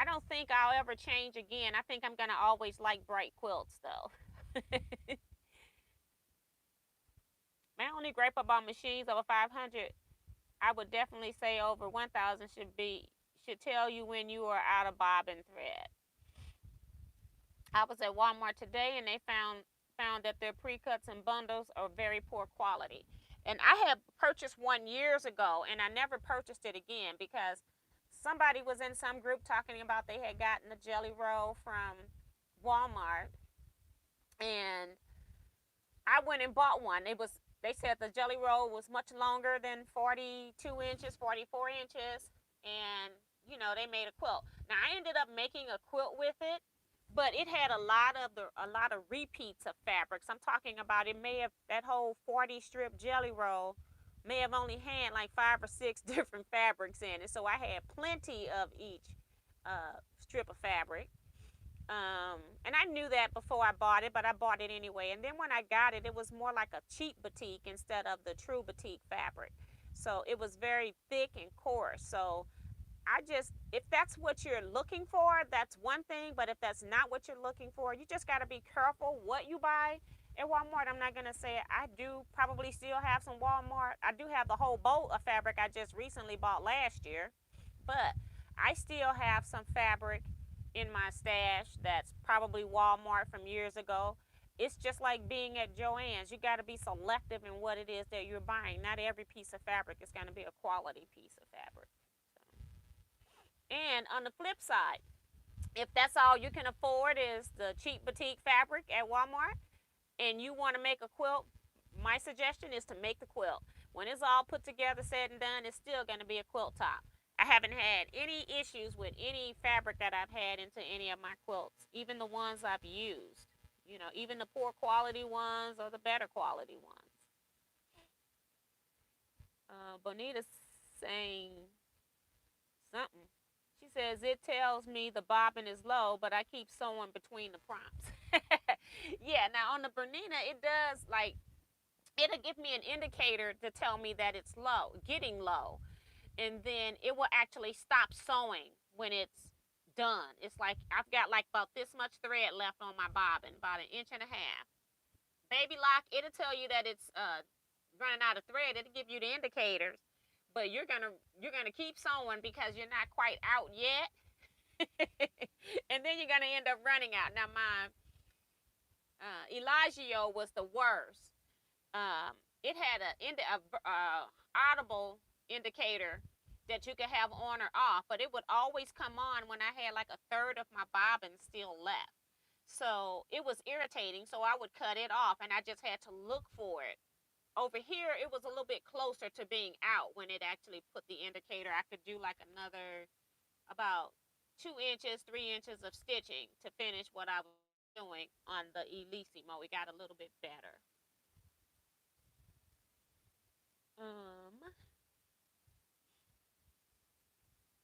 Speaker 1: I don't think I'll ever change again. I think I'm going to always like bright quilts though. My only gripe about machines over 500, I would definitely say over 1,000 should tell you when you are out of bobbin thread. I was at Walmart today and they found that their pre-cuts and bundles are very poor quality. And I had purchased one years ago and I never purchased it again because somebody was in some group talking about they had gotten a jelly roll from Walmart, and I went and bought one. They said the jelly roll was much longer than 42 inches, 44 inches, and they made a quilt. Now I ended up making a quilt with it, but it had a lot of repeats of fabrics. I'm talking about, it may have, that whole 40 strip jelly roll may have only had like 5 or 6 different fabrics in it. So I had plenty of each strip of fabric. And I knew that before I bought it, but I bought it anyway. And then when I got it, it was more like a cheap batik instead of the true batik fabric. So it was very thick and coarse. So if that's what you're looking for, that's one thing. But if that's not what you're looking for, you just got to be careful what you buy. At Walmart, I'm not going to say it. I do probably still have some Walmart. I do have the whole bolt of fabric I just recently bought last year. But I still have some fabric in my stash that's probably Walmart from years ago. It's just like being at Joann's. You got to be selective in what it is that you're buying. Not every piece of fabric is going to be a quality piece of fabric. So. And on the flip side, if that's all you can afford is the cheap batik fabric at Walmart, and you want to make a quilt, my suggestion is to make the quilt. When it's all put together, said and done, it's still going to be a quilt top. I haven't had any issues with any fabric that I've had into any of my quilts, even the ones I've used. Even the poor quality ones or the better quality ones. Bonita's saying something. She says, it tells me the bobbin is low, but I keep sewing between the prompts. Yeah, now on the Bernina, it does, like, it'll give me an indicator to tell me that it's low, getting low. And then it will actually stop sewing when it's done. It's like I've got like about this much thread left on my bobbin, about an inch and a half. Baby lock, it'll tell you that it's running out of thread. It'll give you the indicators, but you're gonna keep sewing because you're not quite out yet, and then you're gonna end up running out. Now my Elagio was the worst. It had a audible indicator that you could have on or off, but it would always come on when I had like a third of my bobbin still left. So it was irritating. So I would cut it off, and I just had to look for it. Over here, it was a little bit closer to being out when it actually put the indicator. I could do like another about 2 inches, 3 inches of stitching to finish what I was doing on the Elissimo. It got a little bit better.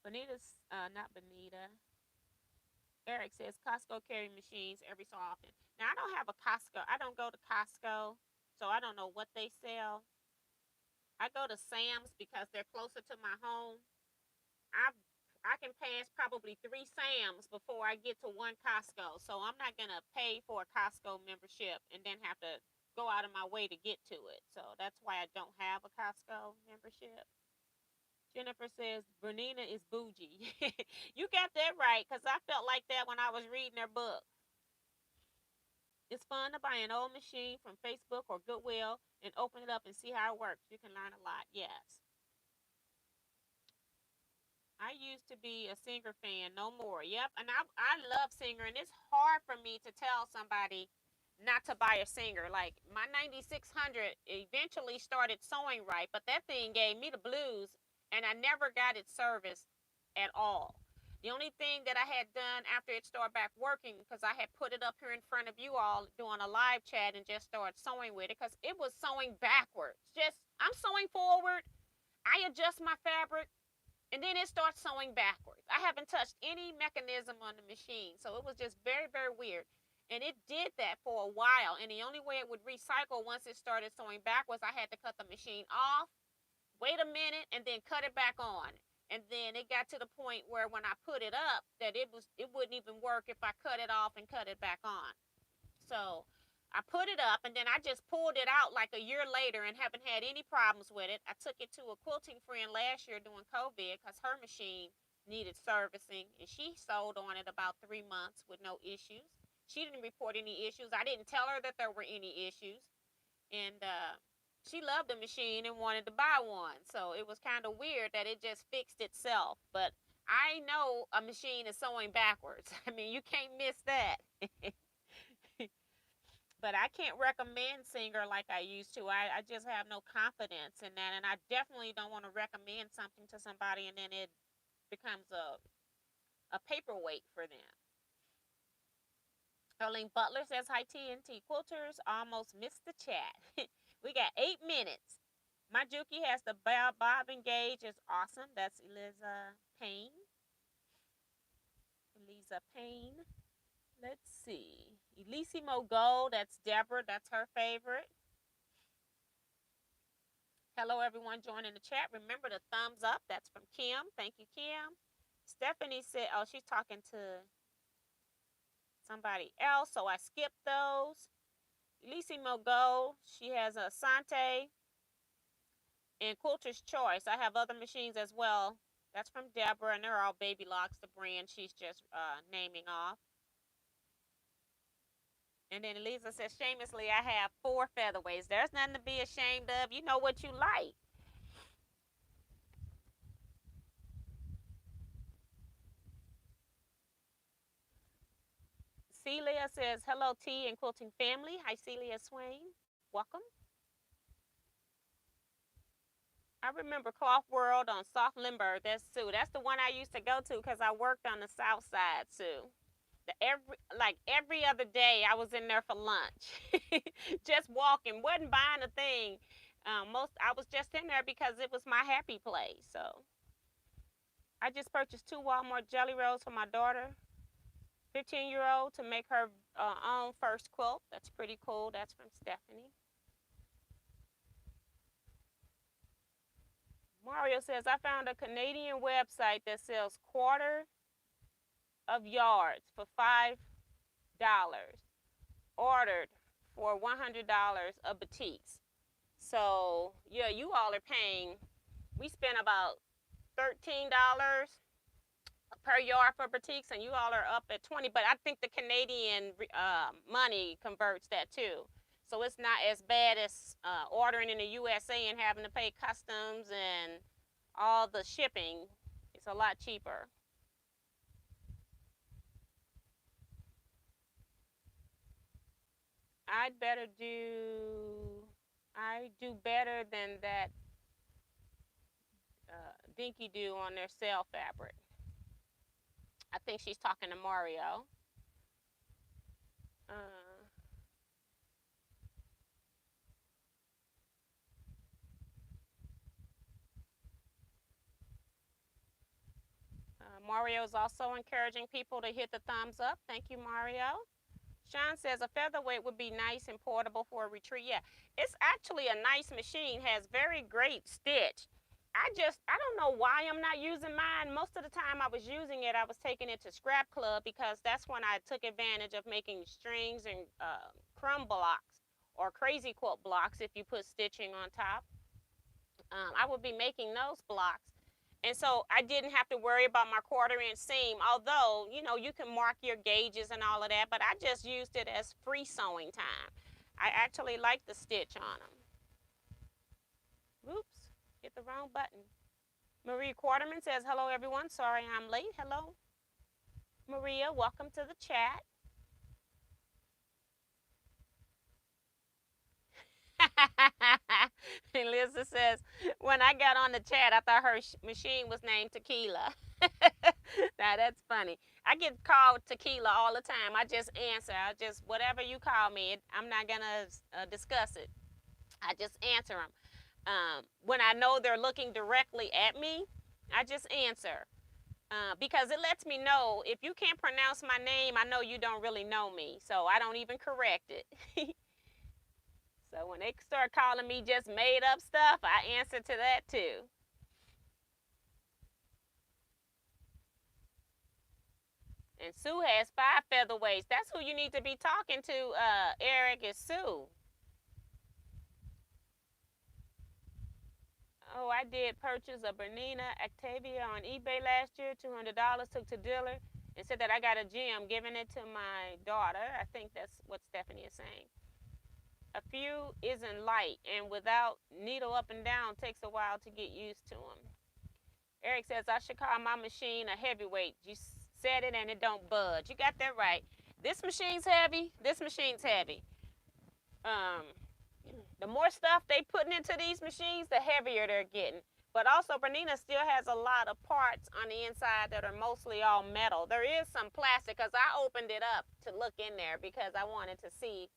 Speaker 1: Bonita's not Bonita. Eric says Costco carry machines every so often. Now I don't have a Costco. I don't go to Costco, so I don't know what they sell. I go to Sam's because they're closer to my home. I I can pass probably 3 Sam's before I get to one Costco. So I'm not gonna pay for a Costco membership and then have to go out of my way to get to it. So that's why I don't have a Costco membership. Jennifer says Bernina is bougie. You got that right, because I felt like that when I was reading their book. It's fun to buy an old machine from Facebook or Goodwill and open it up and see how it works. You can learn a lot. Yes. I used to be a Singer fan, no more. Yep, and I love Singer, and it's hard for me to tell somebody not to buy a Singer. Like my 9600 eventually started sewing right, but that thing gave me the blues, and I never got it serviced at all. The only thing that I had done after it started back working, because I had put it up here in front of you all doing a live chat and just started sewing with it, because it was sewing backwards. Just, I'm sewing forward, I adjust my fabric, and then it starts sewing backwards. I haven't touched any mechanism on the machine, so it was just very, very weird. And it did that for a while, and the only way it would recycle once it started sewing backwards, I had to cut the machine off, wait a minute, and then cut it back on. And then it got to the point where when I put it up, that it wouldn't even work if I cut it off and cut it back on. So I put it up, and then I just pulled it out like a year later and haven't had any problems with it. I took it to a quilting friend last year during COVID because her machine needed servicing, and she sewed on it about 3 months with no issues. She didn't report any issues. I didn't tell her that there were any issues, and she loved the machine and wanted to buy one. So it was kind of weird that it just fixed itself. But I know a machine is sewing backwards. I mean, you can't miss that. But I can't recommend Singer like I used to. I just have no confidence in that, and I definitely don't want to recommend something to somebody and then it becomes a paperweight for them. Erling Butler says hi TNT Quilters. Almost missed the chat. We got 8 minutes. My Juki has the bobbin gauge. It's awesome. That's Eliza Payne. Eliza Payne. Let's see. Elissimo Gold. That's Deborah. That's her favorite. Hello, everyone joining the chat. Remember the thumbs up. That's from Kim. Thank you, Kim. Stephanie said, oh, she's talking to somebody else, so I skipped those. Elissimo Gold. She has a Sante and Quilter's Choice. I have other machines as well. That's from Deborah, and they're all Baby Locks, the brand she's just naming off. And then Elisa says, shamelessly, I have 4 featherweights. There's nothing to be ashamed of. You know what you like. Celia says, hello, T and quilting family. Hi, Celia Swain. Welcome. I remember Cloth World on South Lindbergh. That's Sue. That's the one I used to go to because I worked on the south side, Sue. Every other day I was in there for lunch. Just walking, wasn't buying a thing. I was just in there because it was my happy place. So I just purchased 2 Walmart jelly rolls for my daughter, 15-year-old, to make her own first quilt. That's pretty cool. That's from Stephanie. Mario says, I found a Canadian website that sells quarter of yards for $5, ordered for $100 of batiks. So yeah, you all are paying. We spent about $13 per yard for batiks, and you all are up at 20. But I think the Canadian money converts that too, so it's not as bad as ordering in the USA and having to pay customs and all the shipping. It's a lot cheaper. I'd better do. I do better than that Dinky do on their cell fabric. I think she's talking to Mario. Uh, Mario is also encouraging people to hit the thumbs up. Thank you, Mario. Sean says a featherweight would be nice and portable for a retreat. Yeah, it's actually a nice machine. Has very great stitch. I don't know why I'm not using mine. Most of the time I was using it, I was taking it to Scrap Club because that's when I took advantage of making strings and crumb blocks or crazy quilt blocks if you put stitching on top. I would be making those blocks. And so I didn't have to worry about my 1/4 inch seam, although, you know, you can mark your gauges and all of that, but I just used it as free sewing time. I actually like the stitch on them. Oops, hit the wrong button. Marie Quarterman says, hello, everyone. Sorry I'm late. Hello, Maria. Welcome to the chat. And Lisa says, when I got on the chat, I thought her machine was named Tequila. Now that's funny. I get called Tequila all the time. I just answer. I just, whatever you call me, I'm not going to discuss it. I just answer them. When I know they're looking directly at me, I just answer. Because it lets me know if you can't pronounce my name, I know you don't really know me. So I don't even correct it. So when they start calling me just made up stuff, I answer to that too. And Sue has 5 featherweights. That's who you need to be talking to, Eric, is Sue. Oh, I did purchase a Bernina Octavia on eBay last year, $200, took to dealer and said that I got a gem, giving it to my daughter. I think that's what Stephanie is saying. A few isn't light, and without needle up and down takes a while to get used to them. Eric says I should call my machine a heavyweight. You said it and it don't budge. You got that right. This machine's heavy. This machine's heavy. Um, the more stuff they putting into these machines, the heavier they're getting. But also, Bernina still has a lot of parts on the inside that are mostly all metal. There is some plastic because I opened it up to look in there because I wanted to see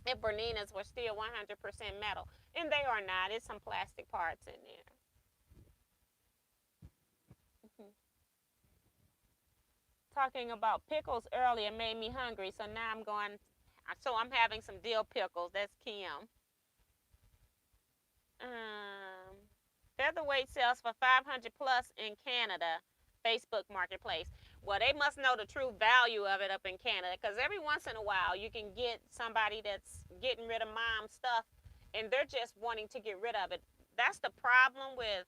Speaker 1: if Berninas were still 100% metal. And they are not. It's some plastic parts in there. Talking about pickles earlier made me hungry, so now I'm having some dill pickles. That's Kim. Um, Featherweight sells for 500 plus in Canada, Facebook Marketplace. Well, they must know the true value of it up in Canada, because every once in a while you can get somebody that's getting rid of mom's stuff and they're just wanting to get rid of it. That's the problem with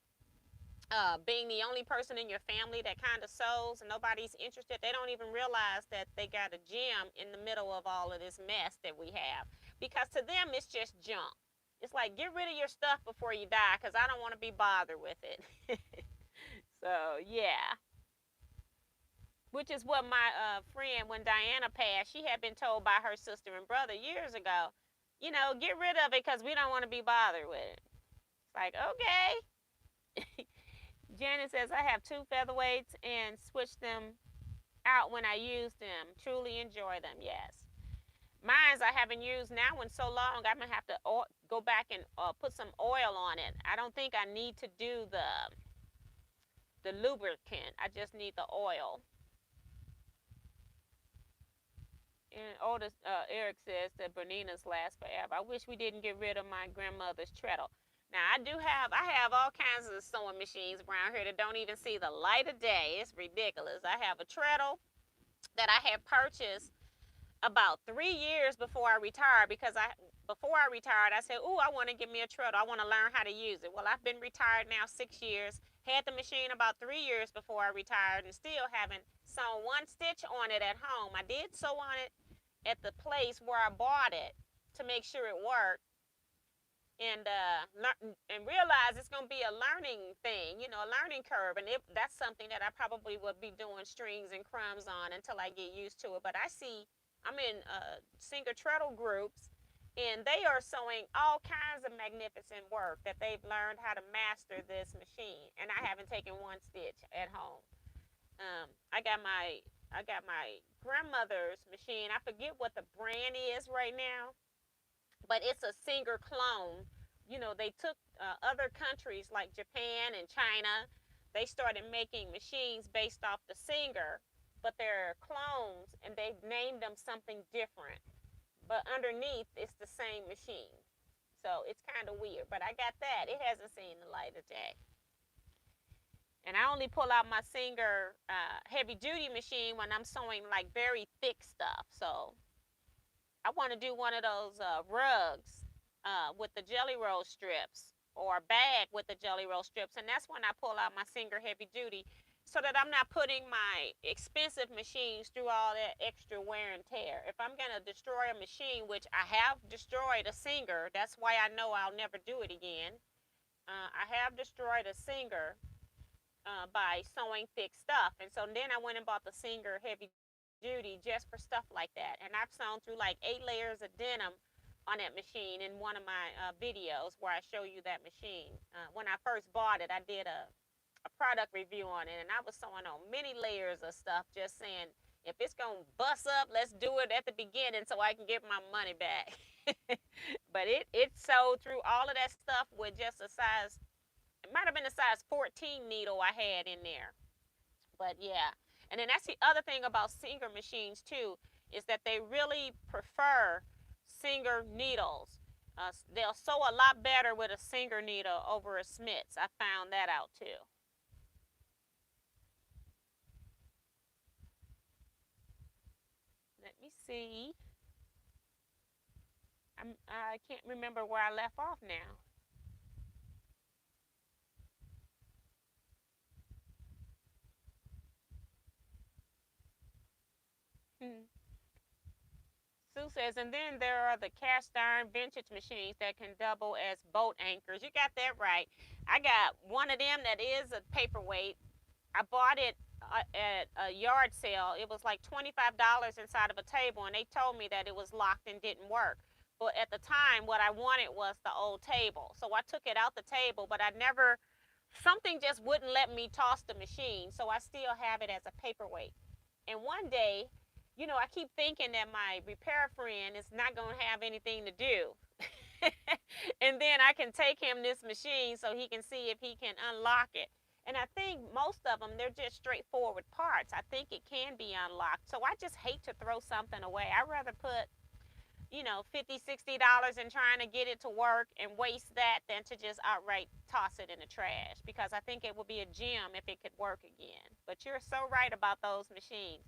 Speaker 1: being the only person in your family that kind of sews and nobody's interested. They don't even realize that they got a gem in the middle of all of this mess that we have, because to them it's just junk. It's like, get rid of your stuff before you die, because I don't want to be bothered with it. So yeah, which is what my friend, when Diana passed, she had been told by her sister and brother years ago, you know, get rid of it because we don't want to be bothered with it. It's like, okay. Janet says, I have 2 featherweights and switch them out when I use them. Truly enjoy them. Yes. Mine's I haven't used now in so long, I'm going to have to go back and put some oil on it. I don't think I need to do the lubricant. I just need the oil. And Otis, Eric says that Berninas last forever. I wish we didn't get rid of my grandmother's treadle. Now I have all kinds of sewing machines around here that don't even see the light of day. It's ridiculous. I have a treadle. that I had purchased about 3 years before I retired, because before I retired I said, "Ooh, I want to get me a treadle. I want to learn how to use it." Well, I've been retired now 6 years. Had the machine about 3 years before I retired, and still haven't sewn one stitch on it at home. I did sew on it at the place where I bought it to make sure it worked, and realize it's going to be a learning thing, a learning curve, and that's something that I probably will be doing strings and crumbs on until I get used to it. But I'm in singer treadle groups, and they are sewing all kinds of magnificent work that they've learned how to master this machine, and I haven't taken one stitch at home. I got my grandmother's machine. I forget what the brand is right now, but it's a Singer clone. They took other countries like Japan and China. They started making machines based off the Singer, but they're clones, and they've named them something different. But underneath, it's the same machine. So it's kind of weird. But I got that. It hasn't seen the light of day. And I only pull out my Singer heavy duty machine when I'm sewing like very thick stuff. So I want to do one of those rugs with the jelly roll strips, or a bag with the jelly roll strips. And that's when I pull out my Singer heavy duty, so that I'm not putting my expensive machines through all that extra wear and tear. If I'm going to destroy a machine, which I have destroyed a Singer, that's why I know I'll never do it again. I have destroyed a Singer by sewing thick stuff. And so then I went and bought the Singer heavy duty just for stuff like that. And I've sewn through like 8 layers of denim on that machine in one of my videos where I show you that machine. When I first bought it, I did a product review on it, and I was sewing on many layers of stuff, just saying, if it's going to bust up, let's do it at the beginning so I can get my money back. But it sewed through all of that stuff with just a size, it might have been a size 14 needle I had in there. But yeah. And then that's the other thing about Singer machines too, is that they really prefer Singer needles. They'll sew a lot better with a Singer needle over a Smith's. I found that out too. Let me see. I can't remember where I left off now. Hmm. Sue says, and then there are the cast iron vintage machines that can double as boat anchors. You got that right. I got one of them that is a paperweight. I bought it at a yard sale. It was like $25 inside of a table, and they told me that it was locked and didn't work. But at the time, what I wanted was the old table. So I took it out the table, but I never, something just wouldn't let me toss the machine. So I still have it as a paperweight. And one day, I keep thinking that my repair friend is not going to have anything to do. And then I can take him this machine so he can see if he can unlock it. And I think most of them, they're just straightforward parts. I think it can be unlocked. So I just hate to throw something away. I'd rather put, $50, $60 in trying to get it to work and waste that than to just outright toss it in the trash, because I think it would be a gem if it could work again. But you're so right about those machines.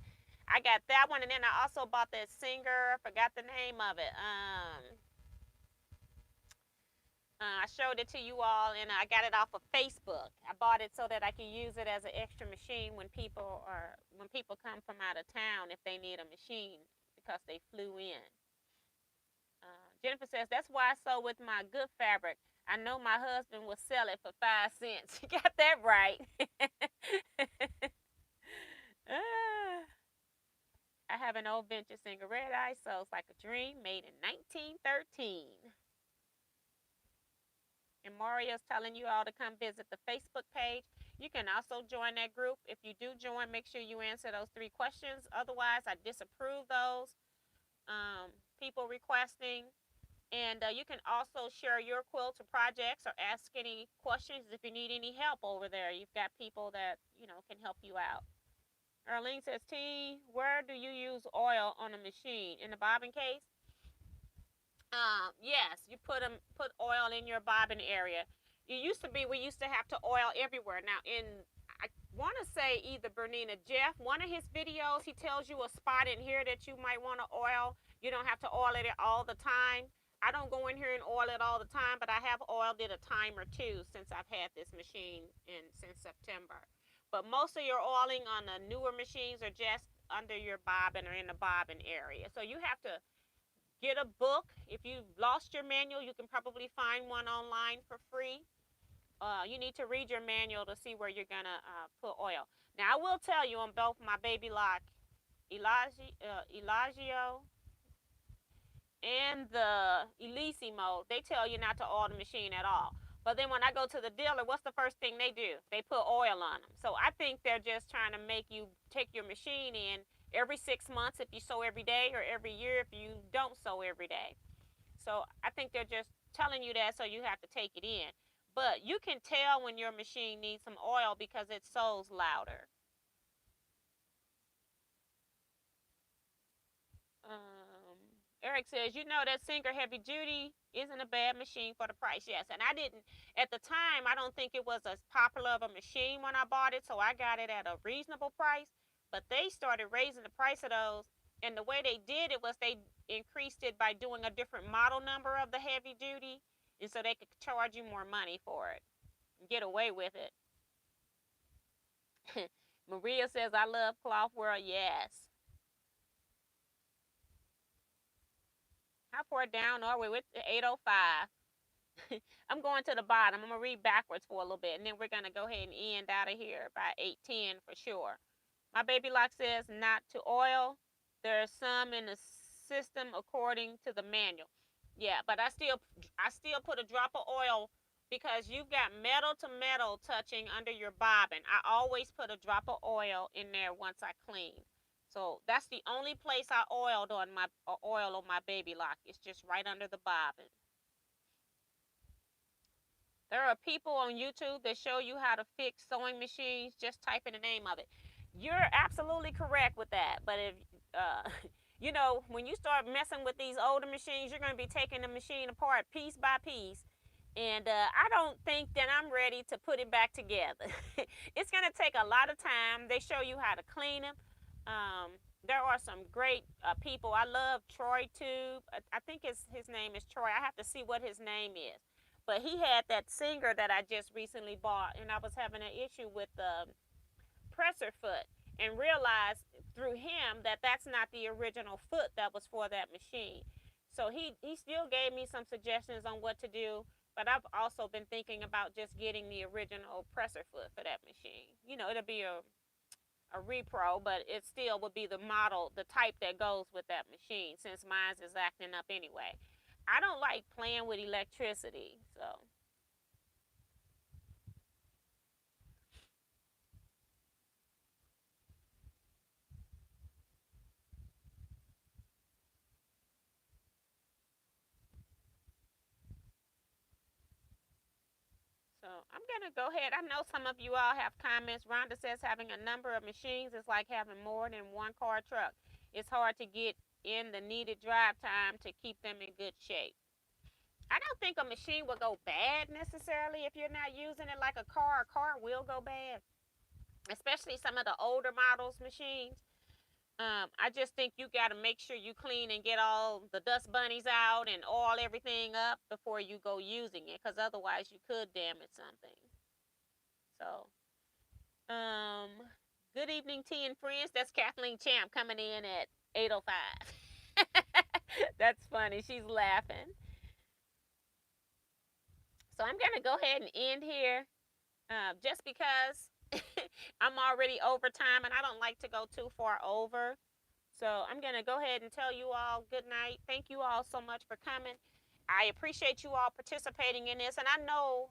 Speaker 1: I got that one, and then I also bought that Singer. I forgot the name of it. I showed it to you all, and I got it off of Facebook. I bought it so that I can use it as an extra machine when people come from out of town, if they need a machine because they flew in. Jennifer says, that's why I sew with my good fabric. I know my husband will sell it for 5 cents. You got that right. I have an old vintage Singer red eye, so it's like a dream, made in 1913. And Mario's telling you all to come visit the Facebook page. You can also join that group. If you do join, make sure you answer those 3 questions. Otherwise, I disapprove those people requesting. And you can also share your quilts or projects, or ask any questions if you need any help over there. You've got people that, can help you out. Arlene says, T, where do you use oil on a machine? In the bobbin case? Yes, you put oil in your bobbin area. We used to have to oil everywhere. Now, want to say either Bernina Jeff, one of his videos, he tells you a spot in here that you might want to oil. You don't have to oil it all the time. I don't go in here and oil it all the time, but I have oiled it a time or two since I've had this machine since September. But most of your oiling on the newer machines are just under your bobbin or in the bobbin area. So you have to get a book. If you lost your manual, you can probably find one online for free. You need to read your manual to see where you're gonna put oil. Now I will tell you on both my baby lock, Elagio and the Elysimo, they tell you not to oil the machine at all. But then when I go to the dealer, what's the first thing they do? They put oil on them. So I think they're just trying to make you take your machine in every 6 months if you sew every day, or every year if you don't sew every day. So I think they're just telling you that so you have to take it in. But you can tell when your machine needs some oil because it sews louder. Eric says, you know that Singer Heavy Duty isn't a bad machine for the price. Yes, and I didn't, at the time, I don't think it was as popular of a machine when I bought it, so I got it at a reasonable price. But they started raising the price of those, and the way they did it was they increased it by doing a different model number of the heavy duty, and so they could charge you more money for it and get away with it. Maria says, I love Cloth World. Yes. How far down are we? With 805. I'm going to the bottom. I'm going to read backwards for a little bit, and then we're going to go ahead and end out of here by 810 for sure. My baby lock says not to oil. There's some in the system according to the manual. Yeah, but I still put a drop of oil because you've got metal to metal touching under your bobbin. I always put a drop of oil in there once I clean. So that's the only place I oiled on my oil on my baby lock. It's just right under the bobbin. There are people on YouTube that show you how to fix sewing machines. Just type in the name of it. You're absolutely correct with that. But if you know, when you start messing with these older machines, you're going to be taking the machine apart piece by piece. And I don't think that I'm ready to put it back together. It's going to take a lot of time. They show you how to clean them. There are some great people. I love Troy too. I think his name is Troy. I have to see what his name is. But he had that Singer that I just recently bought, and I was having an issue with the presser foot, and realized through him that that's not the original foot that was for that machine. So he still gave me some suggestions on what to do, but I've also been thinking about just getting the original presser foot for that machine. You know, it'll be a repro, but it still would be the model, the type that goes with that machine, since mine's is acting up anyway. I don't like playing with electricity, so. So I'm going to go ahead. I know some of you all have comments. Rhonda says having a number of machines is like having more than one car truck. It's hard to get in the needed drive time to keep them in good shape. I don't think a machine will go bad necessarily if you're not using it like a car. A car will go bad, especially some of the older models machines. I just think you got to make sure you clean and get all the dust bunnies out and oil everything up before you go using it, because otherwise you could damage something. So, good evening, tea and friends. That's Kathleen Champ coming in at 8:05. That's funny. She's laughing. So I'm gonna go ahead and end here, just because I'm already over time and I don't like to go too far over. So I'm going to go ahead and tell you all good night. Thank you all so much for coming. I appreciate you all participating in this. And I know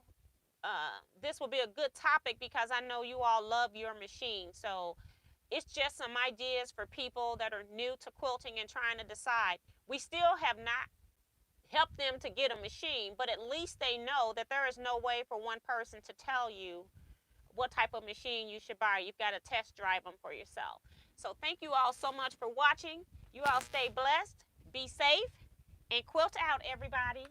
Speaker 1: this will be a good topic because I know you all love your machine. So it's just some ideas for people that are new to quilting and trying to decide. We still have not helped them to get a machine, but at least they know that there is no way for one person to tell you what type of machine you should buy. You've got to test drive them for yourself. So thank you all so much for watching. You all stay blessed, be safe, and quilt out, everybody.